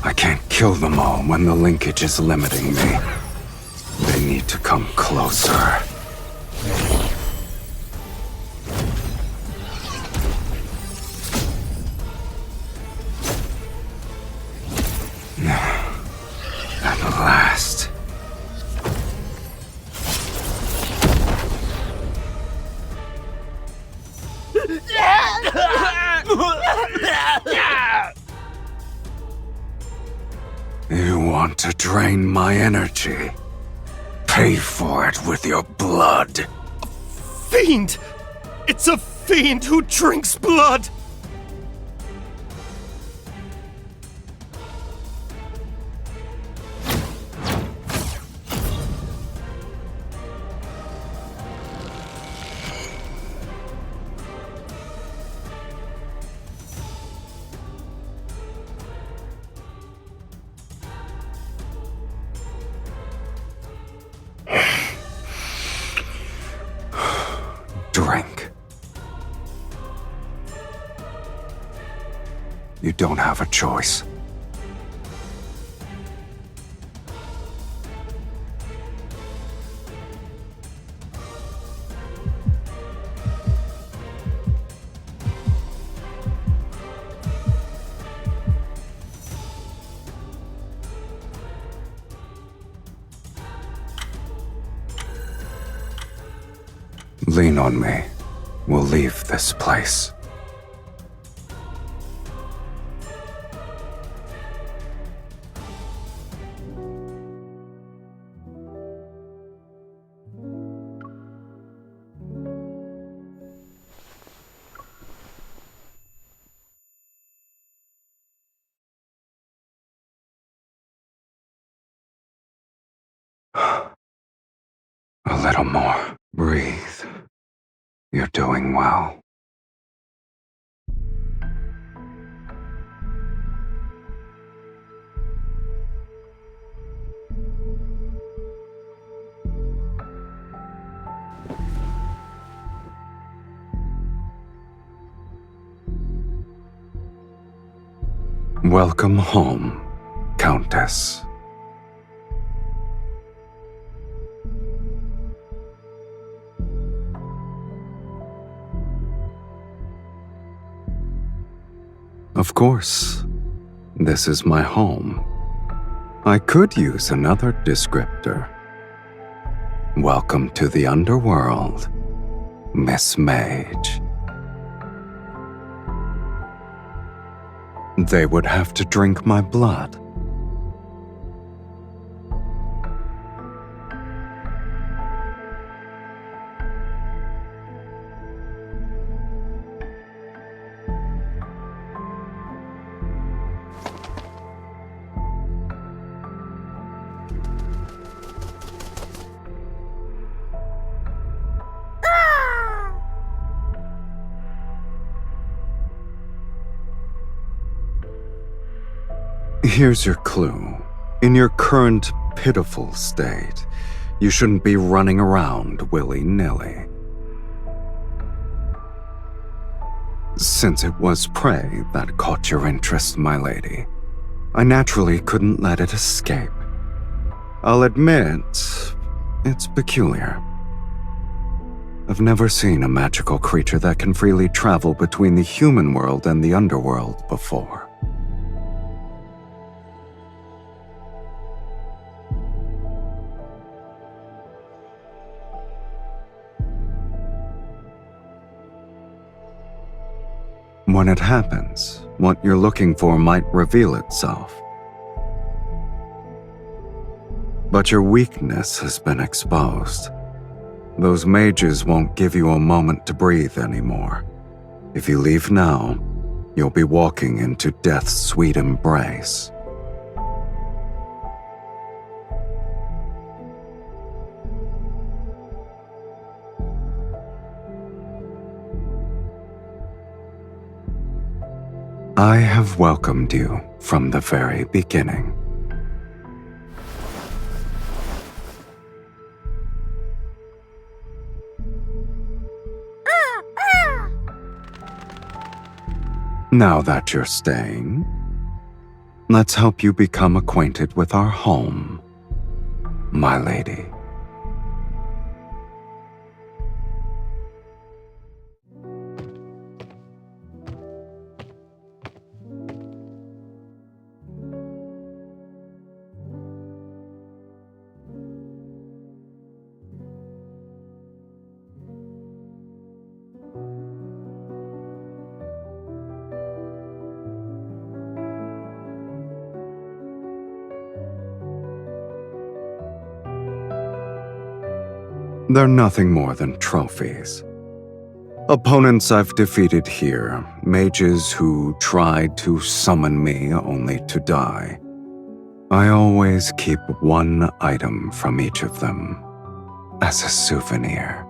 I can't kill them all when the linkage is limiting me. They need to come closer. At last. You want to drain my energy? Pay for it with your blood. Fiend! It's a fiend who drinks blood! Drink. You don't have a choice. Lean on me. We'll leave this place. A little more. Breathe. You're doing well. Welcome home, Countess. Of course, this is my home. I could use another descriptor. Welcome to the underworld, Miss Mage. They would have to drink my blood. Here's your clue. In your current pitiful state, you shouldn't be running around willy-nilly. Since it was prey that caught your interest, my lady, I naturally couldn't let it escape. I'll admit, It's peculiar. I've never seen a magical creature that can freely travel between the human world and the underworld before. When it happens, what you're looking for might reveal itself. But your weakness has been exposed. Those mages won't give you a moment to breathe anymore. If you leave now, you'll be walking into death's sweet embrace. I have welcomed you from the very beginning. Now that you're staying, let's help you become acquainted with our home, my lady. They're nothing more than trophies. Opponents I've defeated here, mages who tried to summon me only to die. I always keep one item from each of them as a souvenir.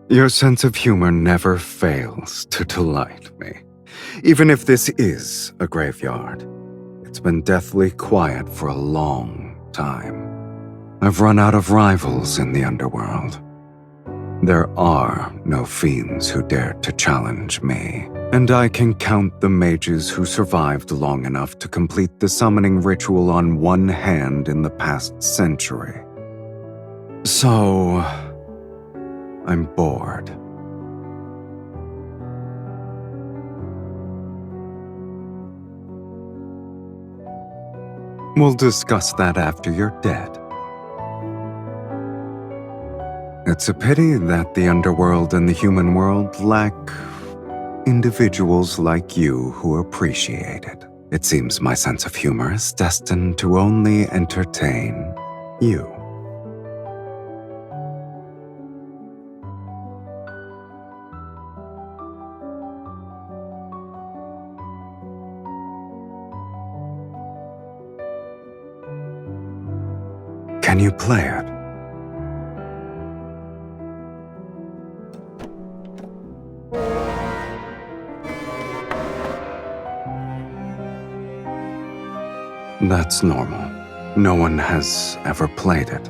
Your sense of humor never fails to delight me. Even if this is a graveyard, it's been deathly quiet for a long time. I've run out of rivals in the underworld. There are no fiends who dare to challenge me, and I can count the mages who survived long enough to complete the summoning ritual on one hand in the past century. So, I'm bored. We'll discuss that after you're dead. It's a pity that the underworld and the human world lack individuals like you who appreciate it. It seems my sense of humor is destined to only entertain you. Can you play it? That's normal. No one has ever played it.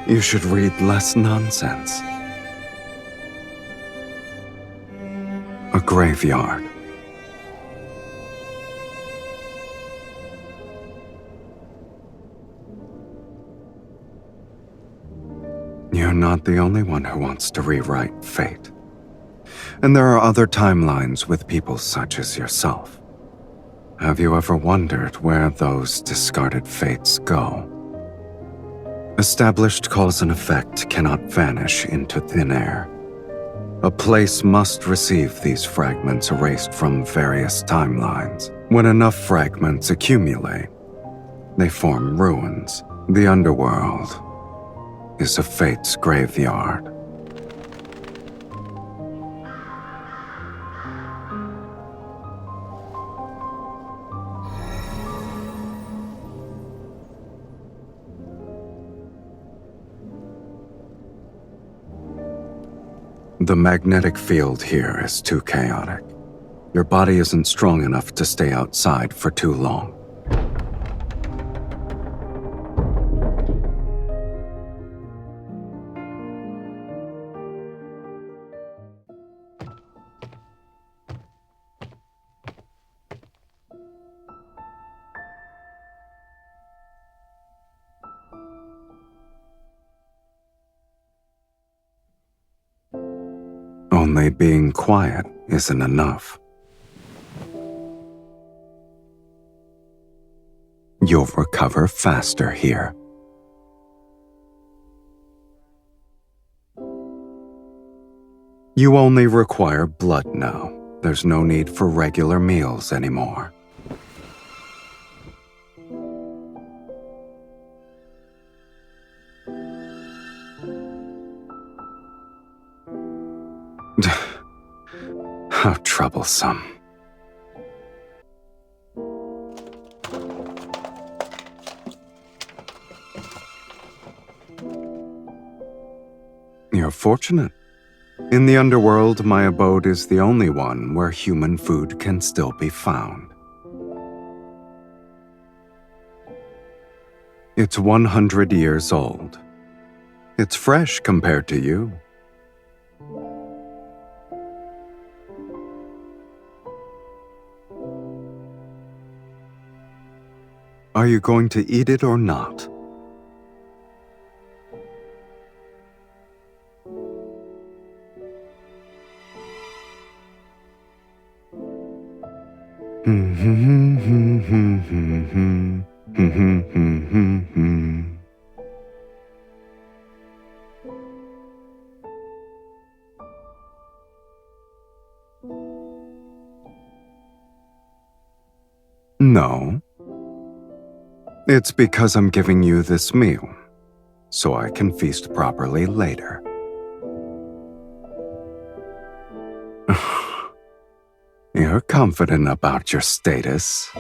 You should read less nonsense. A graveyard. You're not the only one who wants to rewrite fate. And there are other timelines with people such as yourself. Have you ever wondered where those discarded fates go? Established cause and effect cannot vanish into thin air. A place must receive these fragments erased from various timelines. When enough fragments accumulate, they form ruins. The underworld is a fate's graveyard. The magnetic field here is too chaotic. Your body isn't strong enough to stay outside for too long. Only being quiet isn't enough. You'll recover faster here. You only require blood now. There's no need for regular meals anymore. How troublesome. You're fortunate. In the underworld, my abode is the only one where human food can still be found. It's 100 years old. It's fresh compared to you. Are you going to eat it or not? No. It's because I'm giving you this meal, so I can feast properly later. You're confident about your status.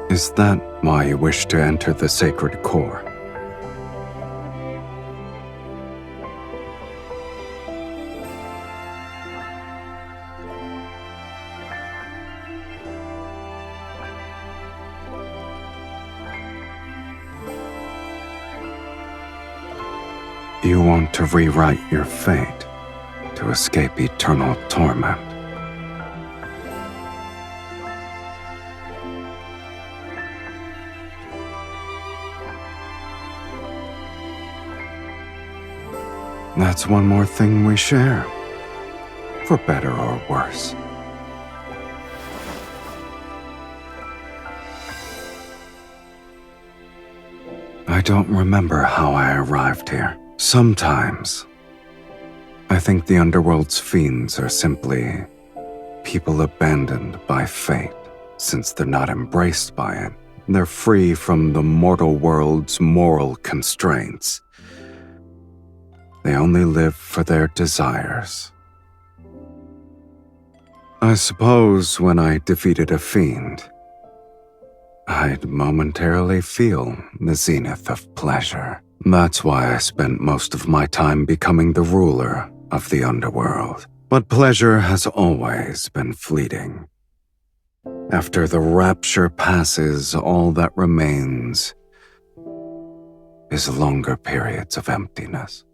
Is that why you wish to enter the sacred core? You want to rewrite your fate to escape eternal torment. That's one more thing we share, for better or worse. I don't remember how I arrived here. Sometimes, I think the underworld's fiends are simply people abandoned by fate. Since they're not embraced by it, they're free from the mortal world's moral constraints. They only live for their desires. I suppose when I defeated a fiend, I'd momentarily feel the zenith of pleasure. That's why I spent most of my time becoming the ruler of the underworld. But pleasure has always been fleeting. After the rapture passes, all that remains is longer periods of emptiness.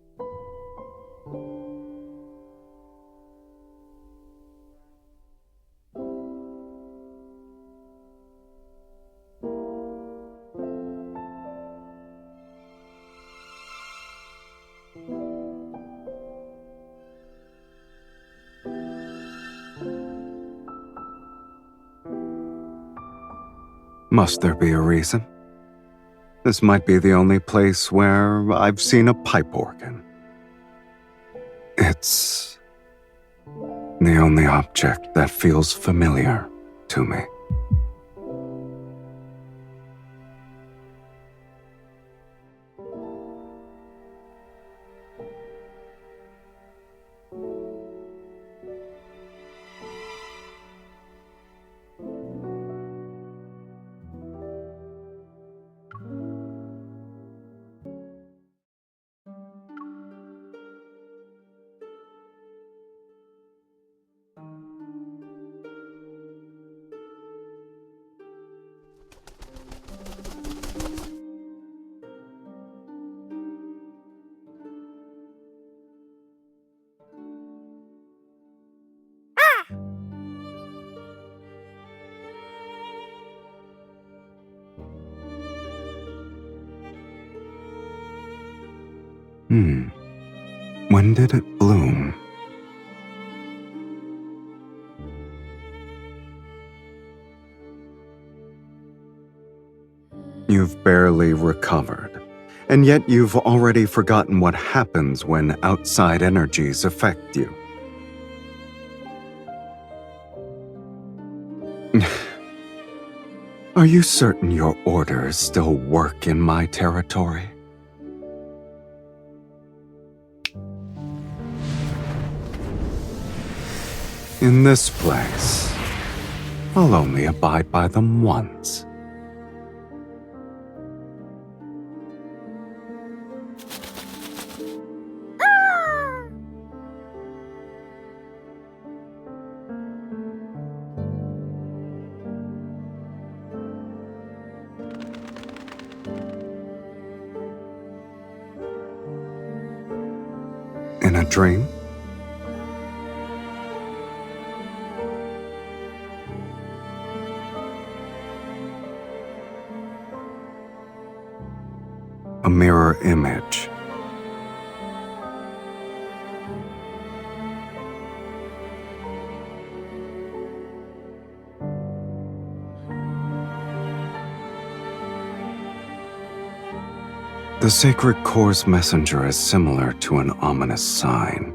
Must there be a reason? This might be the only place where I've seen a pipe organ. It's the only object that feels familiar to me. When did it bloom? You've barely recovered, and yet you've already forgotten what happens when outside energies affect you. Are you certain your orders still work in my territory? In this place, I'll only abide by them once. In a dream? A mirror image. The sacred core's messenger is similar to an ominous sign.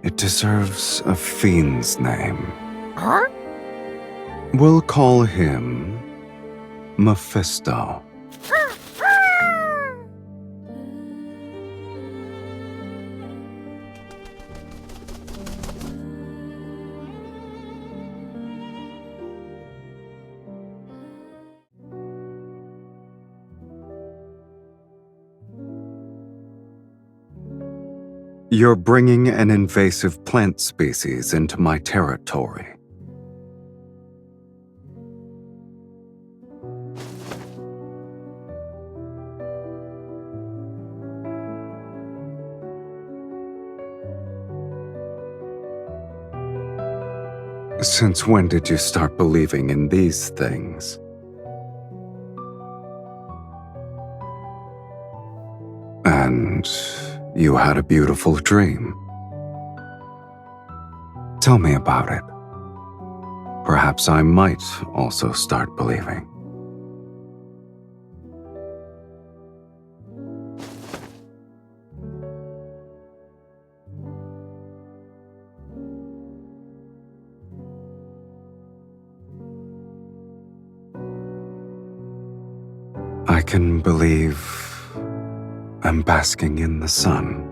It deserves a fiend's name. Huh? We'll call him Mephisto. You're bringing an invasive plant species into my territory. Since when did you start believing in these things? And you had a beautiful dream. Tell me about it. Perhaps I might also start believing. I can believe I'm basking in the sun.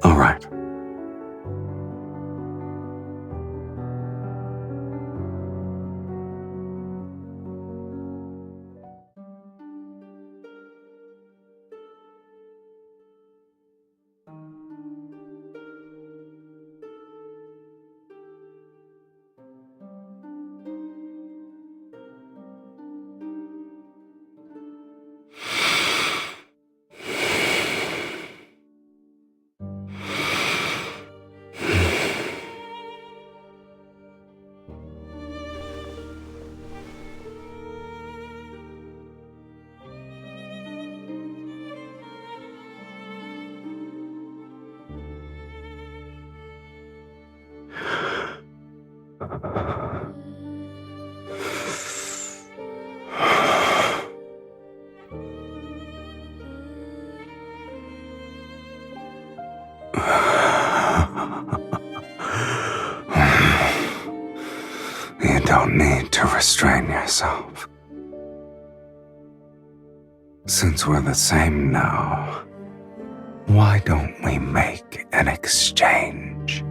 All right. You don't need to restrain yourself. Since we're the same now, why don't we make an exchange?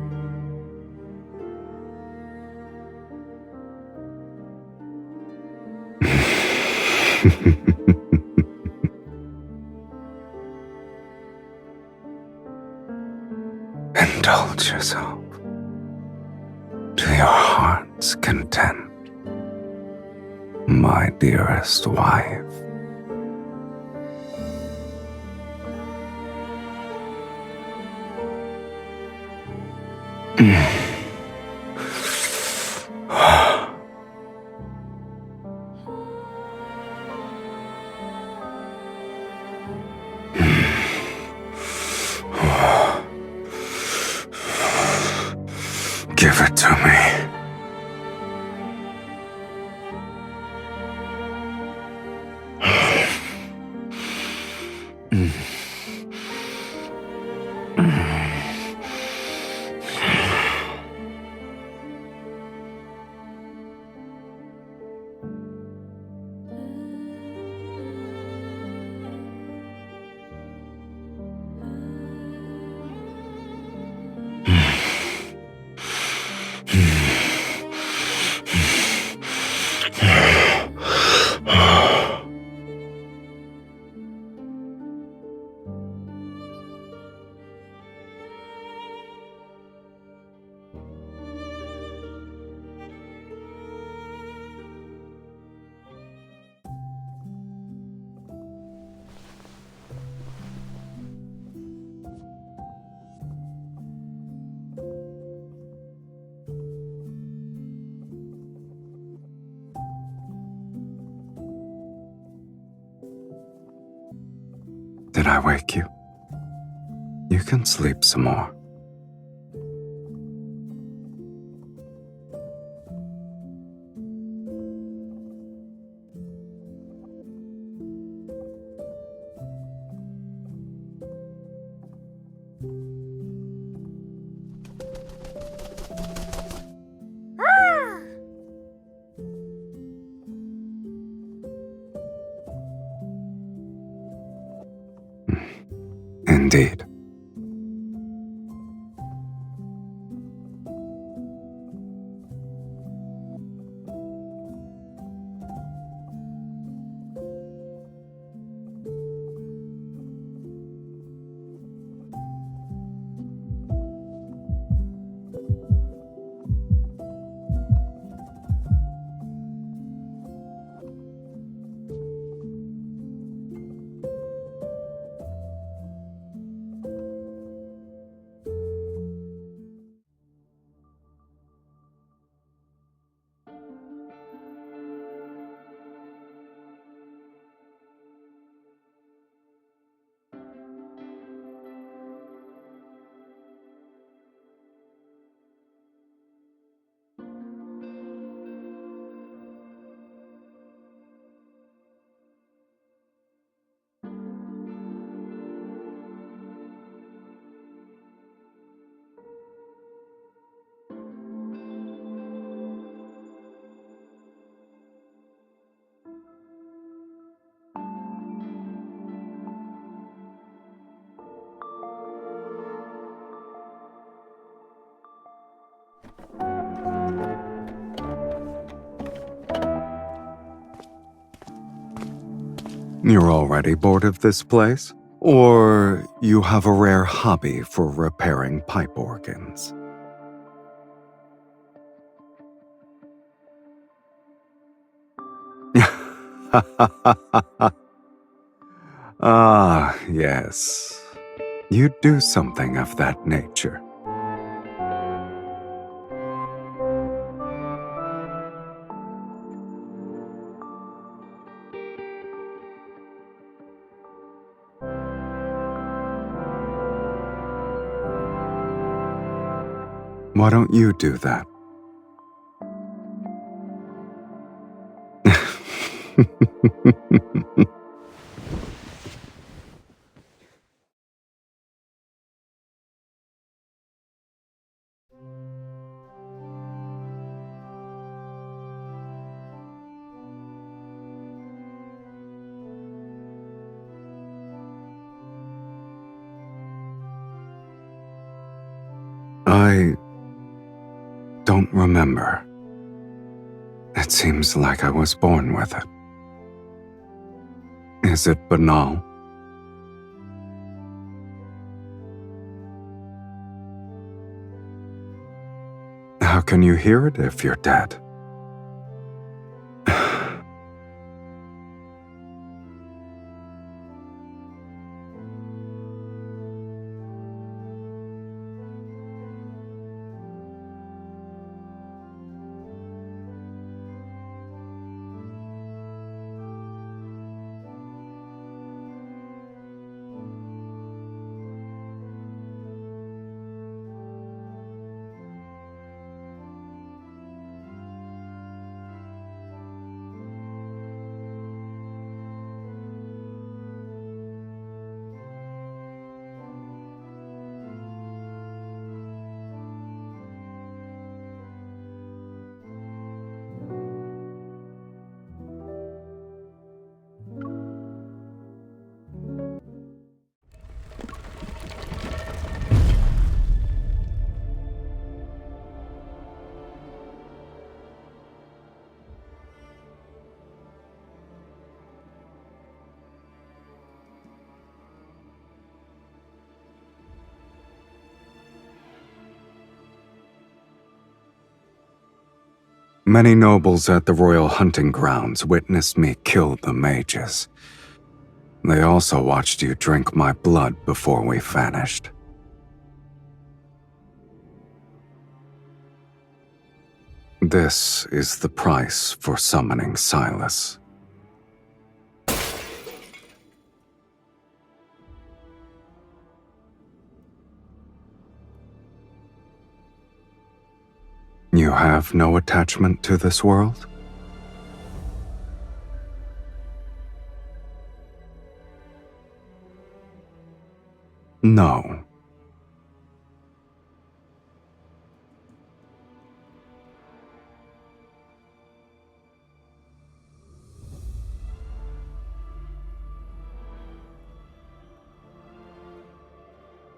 Indulge yourself to your heart's content, my dearest wife. Give it to me. Did I wake you? You can sleep some more. Indeed. You're already bored of this place? Or you have a rare hobby for repairing pipe organs? Ah, yes. You do something of that nature. Why don't you do that? I don't remember. It seems like I was born with it. Is it banal? How can you hear it if you're dead? Many nobles at the royal hunting grounds witnessed me kill the mages. They also watched you drink my blood before we vanished. This is the price for summoning Sylus. You have no attachment to this world? No.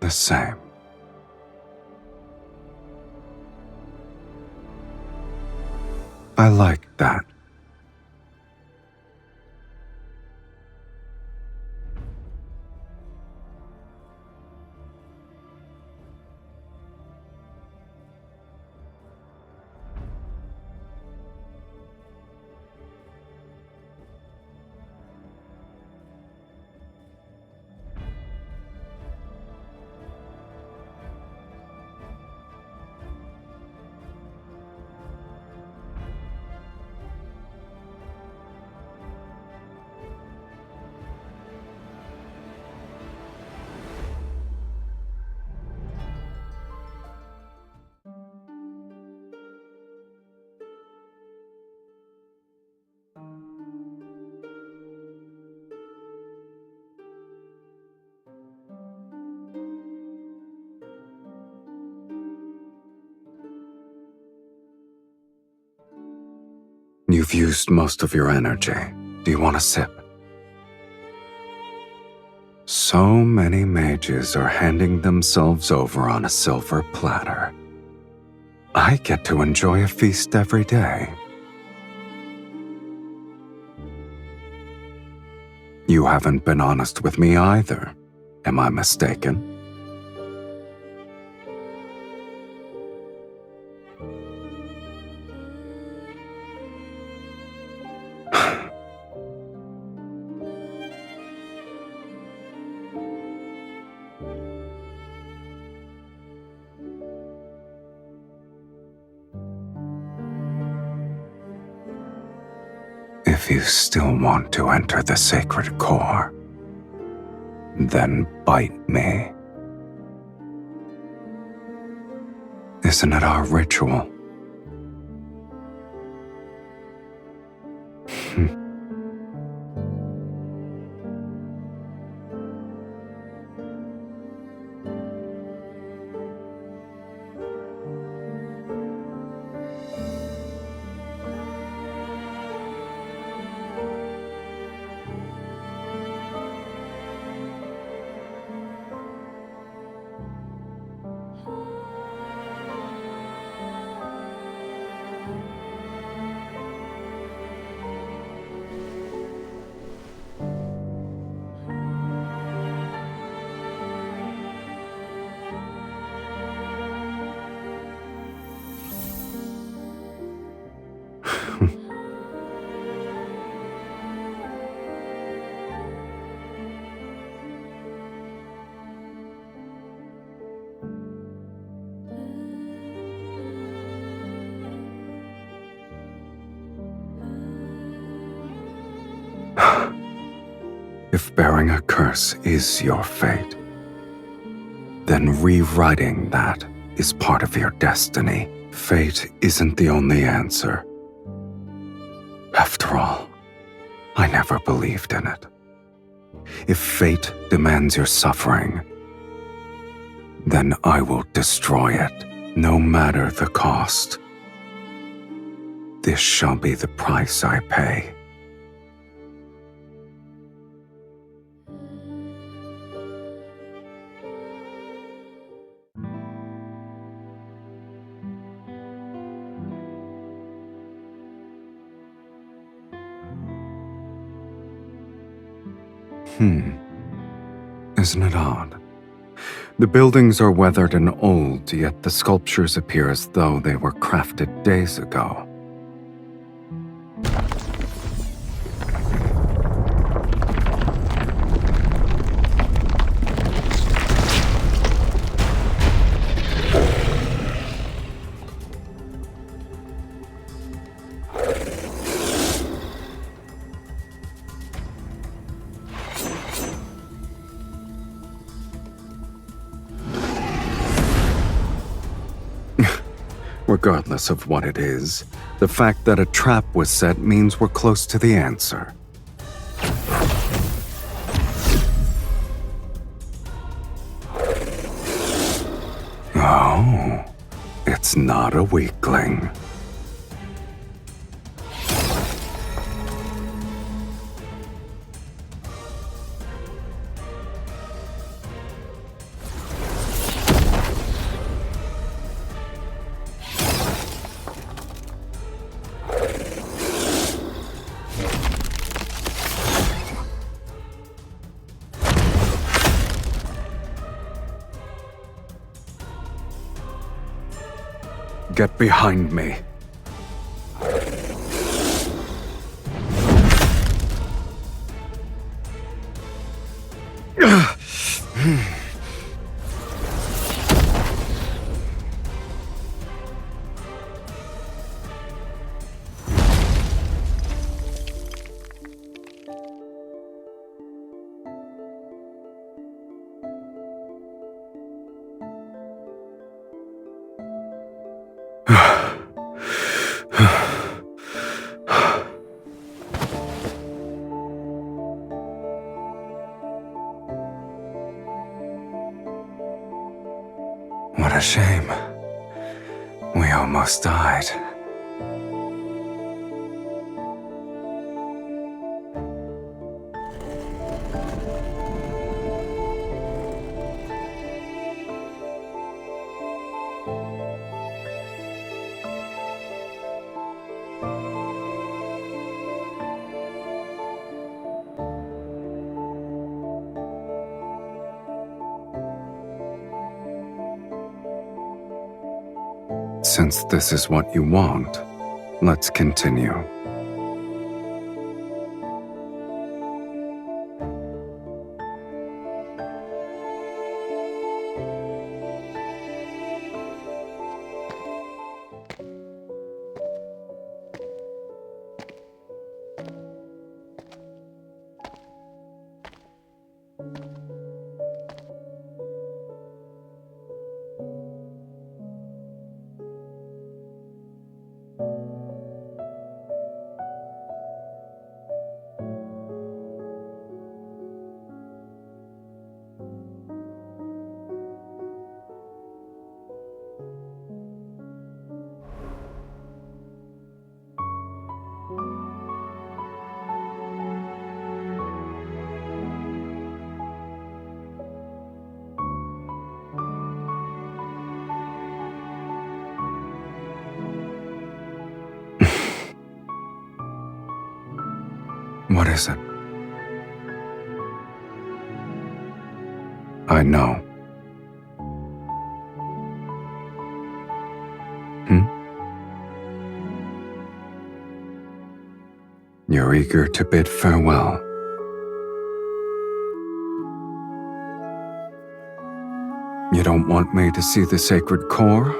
The same. I like that. You've used most of your energy. Do you want a sip? So many mages are handing themselves over on a silver platter. I get to enjoy a feast every day. You haven't been honest with me either. Am I mistaken? If you still want to enter the sacred core, then bite me. Isn't it our ritual? If bearing a curse is your fate, then rewriting that is part of your destiny. Fate isn't the only answer. After all, I never believed in it. If fate demands your suffering, then I will destroy it, no matter the cost. This shall be the price I pay. Isn't it odd? The buildings are weathered and old, yet the sculptures appear as though they were crafted days ago. Regardless of what it is, the fact that a trap was set means we're close to the answer. Oh, it's not a weakling. Get behind me. What a shame. We almost died. Since this is what you want, let's continue. What is it? I know. You're eager to bid farewell. You don't want me to see the sacred core?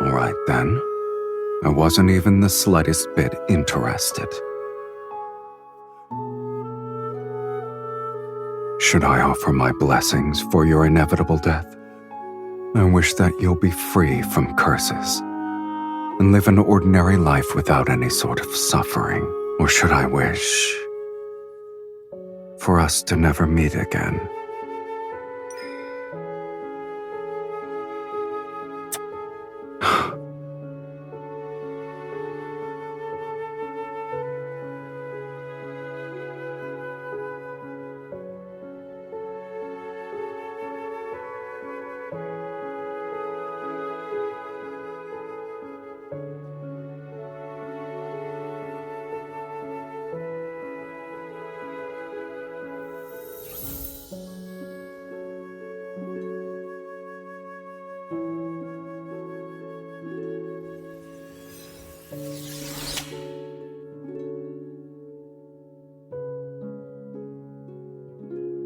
All right then. I wasn't even the slightest bit interested. Should I offer my blessings for your inevitable death? I wish that you'll be free from curses and live an ordinary life without any sort of suffering. Or should I wish for us to never meet again?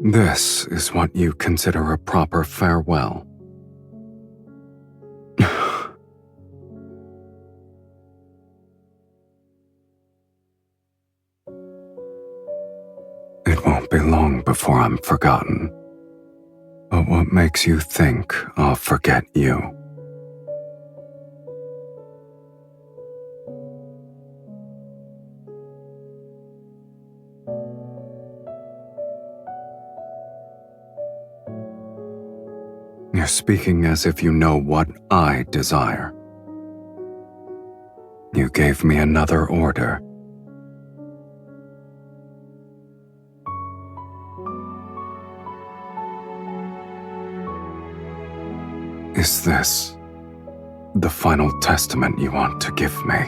This is what you consider a proper farewell. It won't be long before I'm forgotten. But what makes you think I'll forget you? You're speaking as if you know what I desire. You gave me another order. Is this the final testament you want to give me?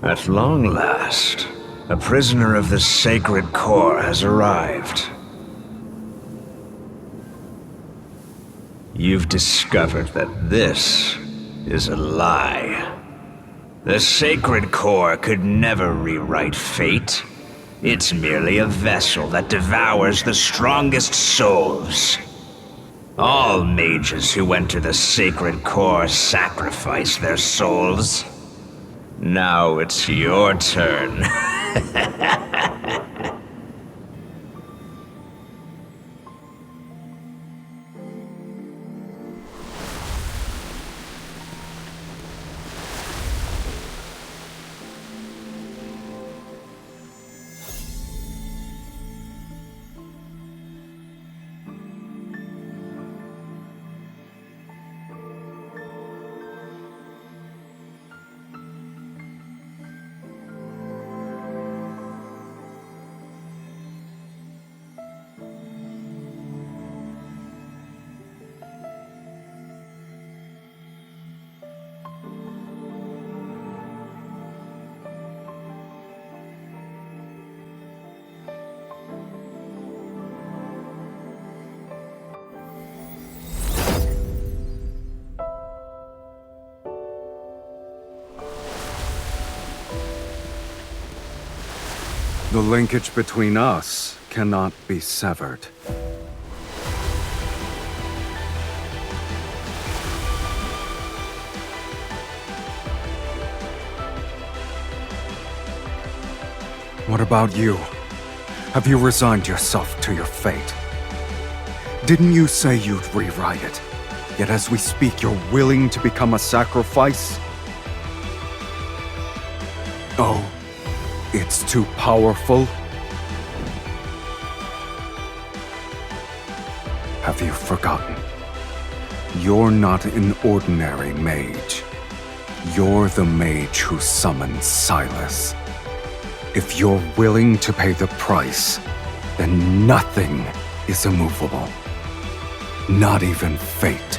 At long last, a prisoner of the sacred core has arrived. You've discovered that this is a lie. The sacred core could never rewrite fate. It's merely a vessel that devours the strongest souls. All mages who enter the sacred core sacrifice their souls. Now it's your turn. The linkage between us cannot be severed. What about you? Have you resigned yourself to your fate? Didn't you say you'd rewrite it? Yet as we speak, you're willing to become a sacrifice? Oh, it's too powerful? Have you forgotten? You're not an ordinary mage. You're the mage who summoned Sylus. If you're willing to pay the price, then nothing is immovable. Not even fate.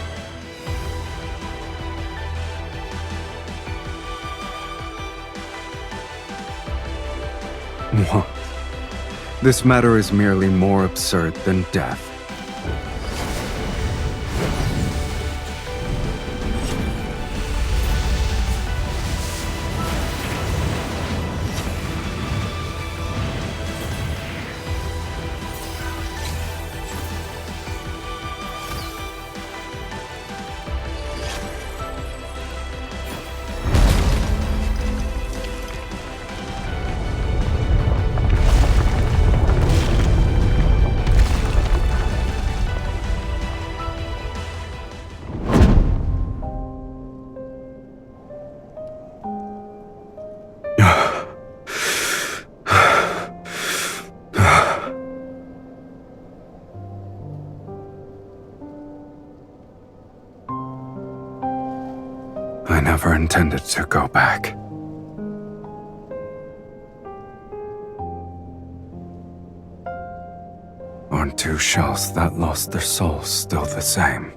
What? This matter is merely more absurd than death. I never intended to go back. Aren't two shells that lost their souls still the same?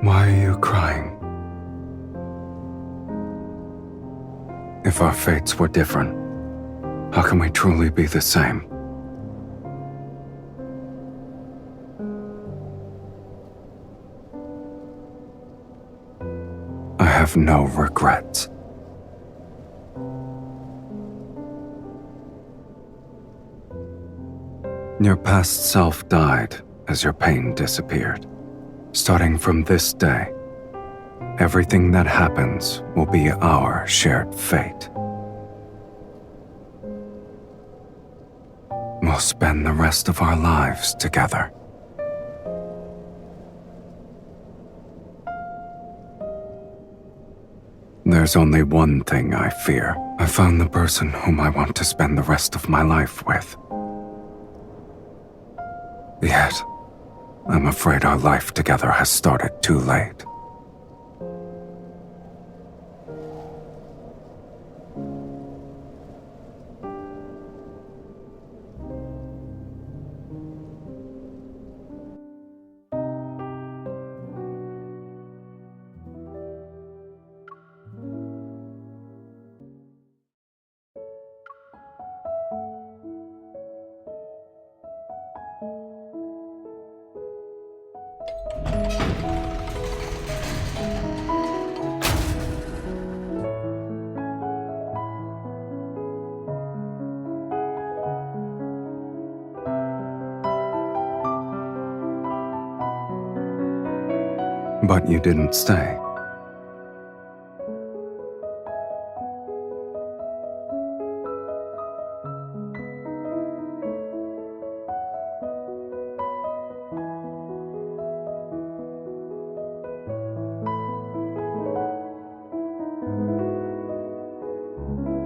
Why are you crying? If our fates were different, how can we truly be the same? I have no regrets. Your past self died as your pain disappeared. Starting from this day, everything that happens will be our shared fate. We'll spend the rest of our lives together. There's only one thing I fear. I found the person whom I want to spend the rest of my life with. Yet, I'm afraid our life together has started too late. But you didn't stay.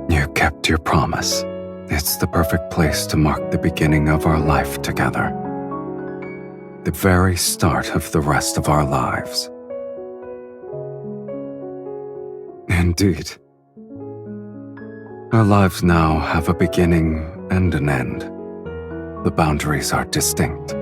You kept your promise. It's the perfect place to mark the beginning of our life together. The very start of the rest of our lives. Indeed. Our lives now have a beginning and an end. The boundaries are distinct.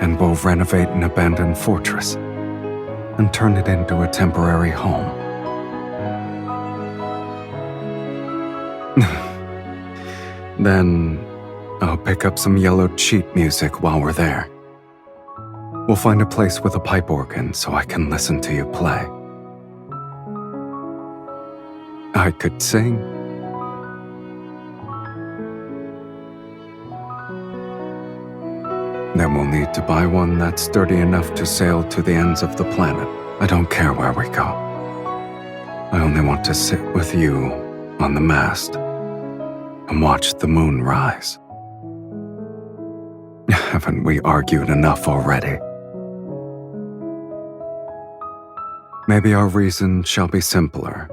And we'll renovate an abandoned fortress and turn it into a temporary home. Then I'll pick up some yellowed sheet music while we're there. We'll find a place with a pipe organ so I can listen to you play. I could sing. Then we'll need to buy one that's sturdy enough to sail to the ends of the planet. I don't care where we go. I only want to sit with you on the mast and watch the moon rise. Haven't we argued enough already? Maybe our reason shall be simpler.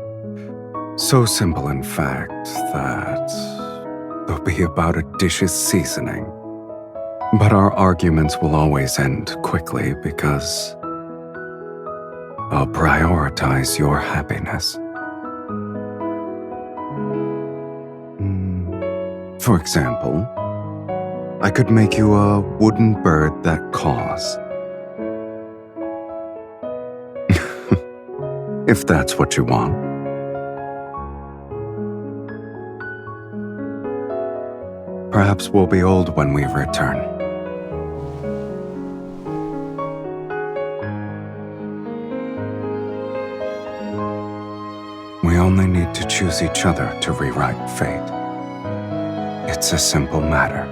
So simple, in fact, that they'll be about a dish's seasoning. But our arguments will always end quickly because I'll prioritize your happiness. For example, I could make you a wooden bird that caws. If that's what you want. Perhaps we'll be old when we return. We only need to choose each other to rewrite fate. It's a simple matter.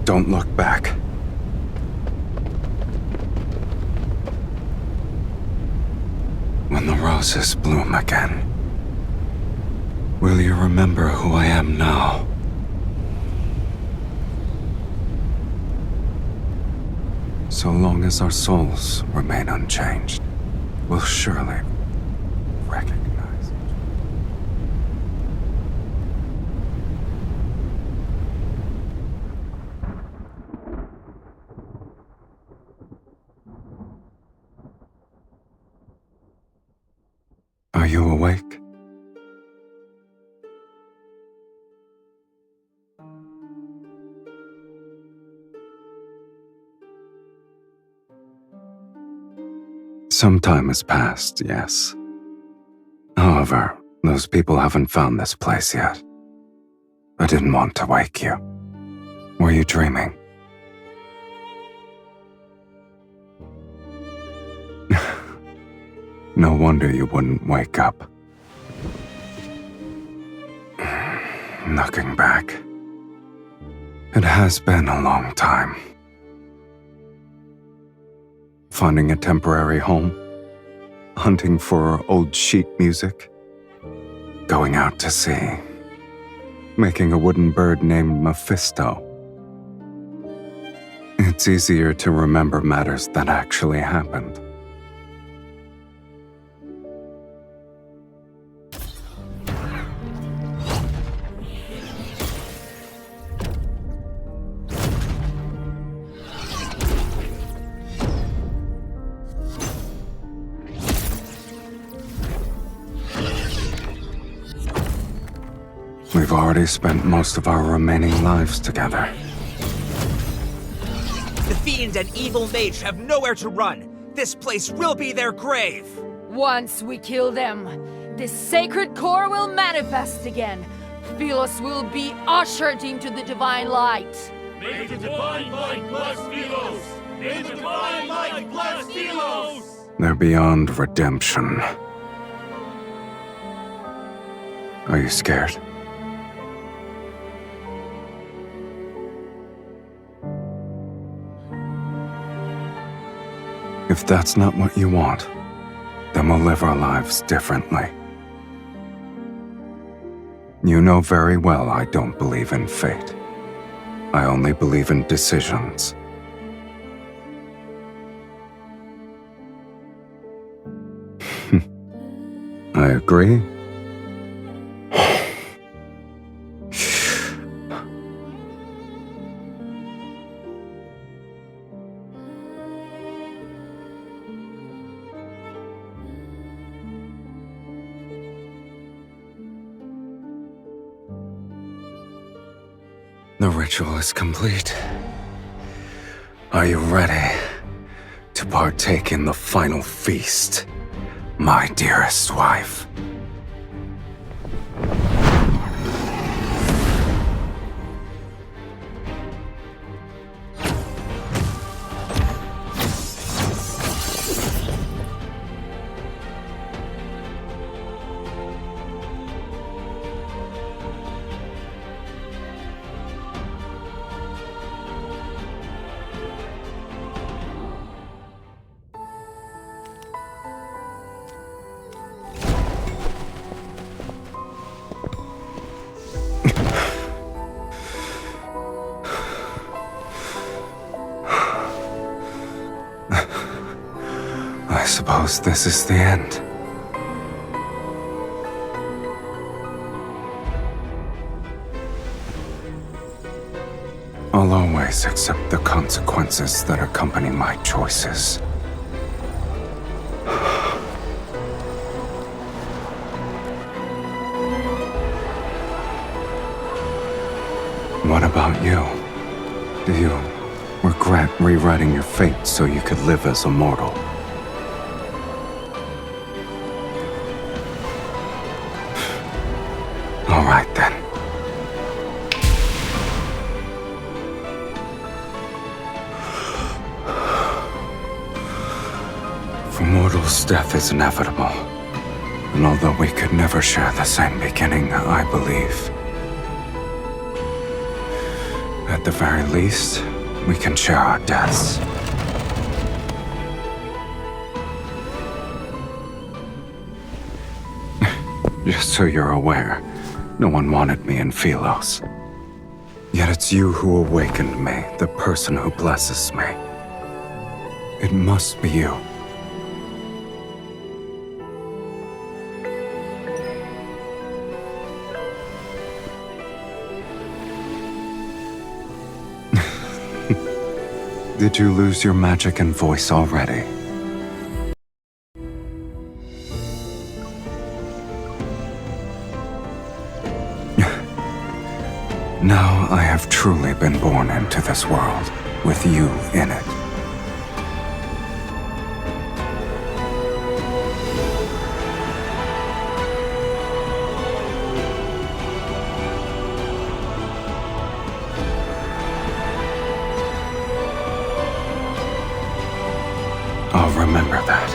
Don't look back. When the roses bloom again, will you remember who I am now? So long as our souls remain unchanged, we'll surely recognize. Are you awake? Some time has passed, yes. However, those people haven't found this place yet. I didn't want to wake you. Were you dreaming? No wonder you wouldn't wake up. Looking back, it has been a long time. Finding a temporary home, hunting for old sheet music, going out to sea, making a wooden bird named Mephisto. It's easier to remember matters that actually happened. We've already spent most of our remaining lives together. The fiend and evil mage have nowhere to run. This place will be their grave. Once we kill them, this sacred core will manifest again. Sylus will be ushered into the divine light. May the divine light bless Sylus! May the divine light bless Sylus! They're beyond redemption. Are you scared? If that's not what you want, then we'll live our lives differently. You know very well I don't believe in fate. I only believe in decisions. I agree. The ritual is complete. Are you ready to partake in the final feast, my dearest wife? I suppose this is the end. I'll always accept the consequences that accompany my choices. What about you? Do you regret rewriting your fate so you could live as a mortal? All right, then. For mortals, death is inevitable. And although we could never share the same beginning, I believe, at the very least, we can share our deaths. Just so you're aware, no one wanted me in Sylus. Yet it's you who awakened me, the person who blesses me. It must be you. Did you lose your magic and voice already? Now I have truly been born into this world, with you in it. I'll remember that.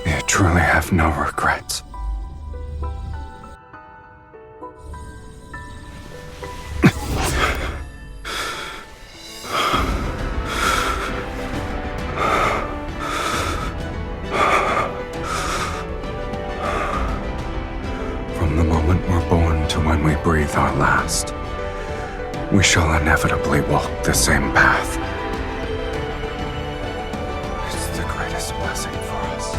You truly have no regrets. From the moment we're born to when we breathe our last, We shall inevitably walk the same path. It's the greatest blessing for us.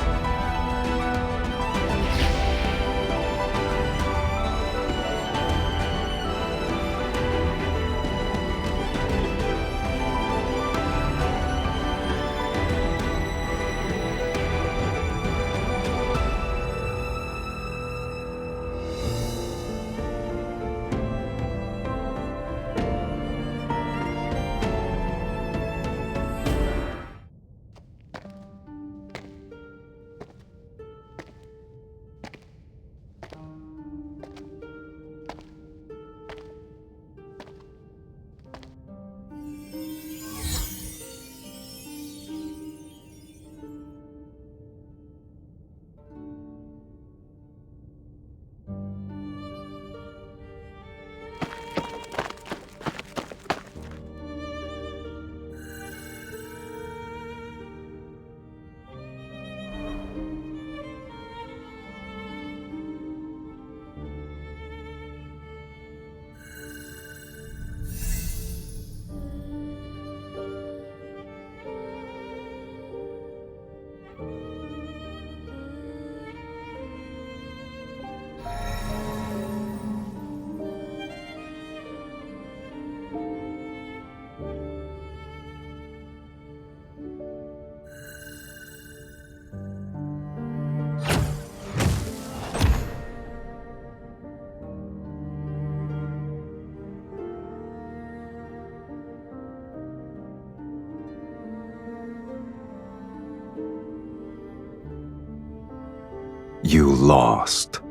You lost.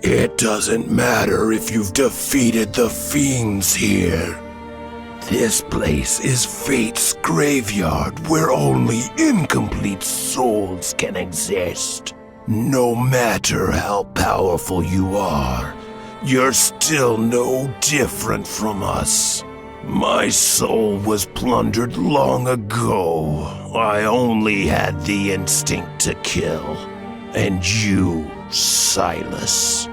It doesn't matter if you've defeated the fiends here. This place is Fate's graveyard where only incomplete souls can exist. No matter how powerful you are, you're still no different from us. My soul was plundered long ago. I only had the instinct to kill. And you, Sylus,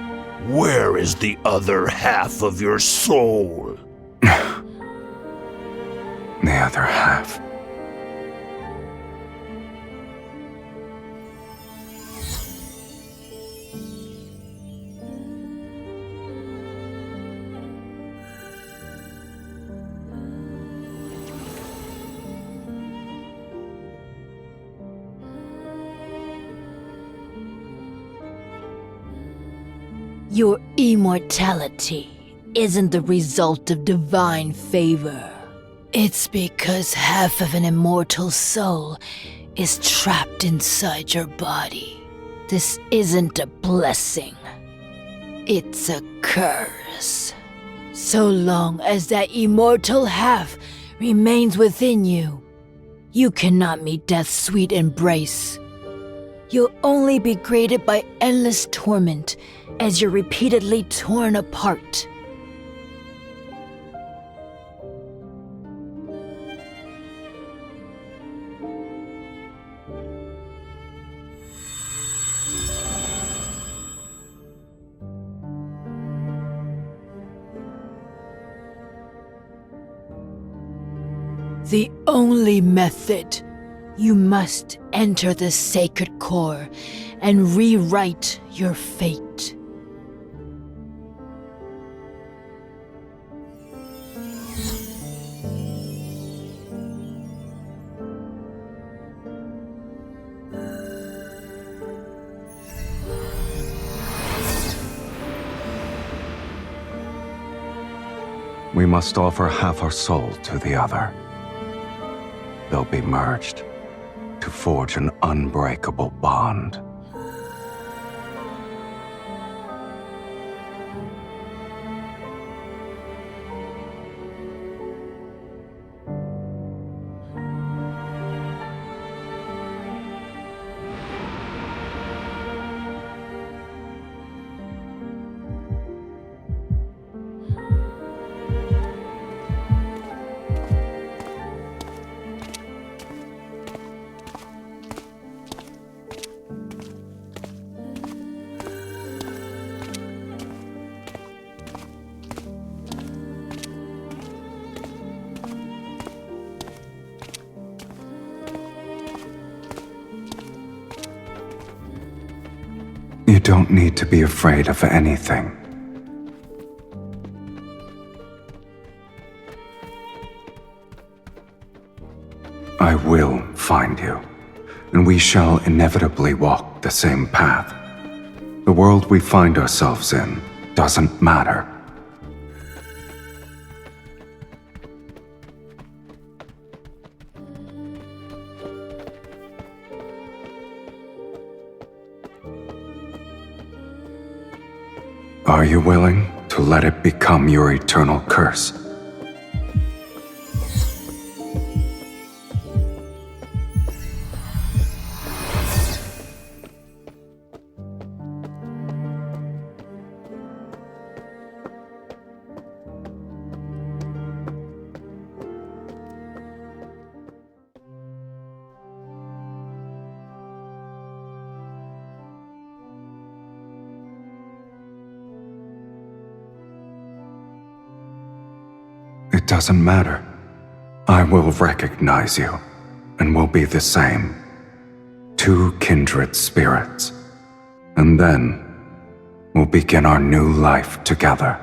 where is the other half of your soul? The other half. Your immortality isn't the result of divine favor. It's because half of an immortal soul is trapped inside your body. This isn't a blessing. It's a curse. So long as that immortal half remains within you, you cannot meet death's sweet embrace. You'll only be graded by endless torment as you're repeatedly torn apart. The only method. You must enter the sacred core and rewrite your fate. We must offer half our soul to the other. They'll be merged to forge an unbreakable bond. don't need to be afraid of anything. I will find you, and we shall inevitably walk the same path. The world we find ourselves in doesn't matter. Are you willing to let it become your eternal curse? It doesn't matter. I will recognize you, and we'll be the same. Two kindred spirits. And then, we'll begin our new life together.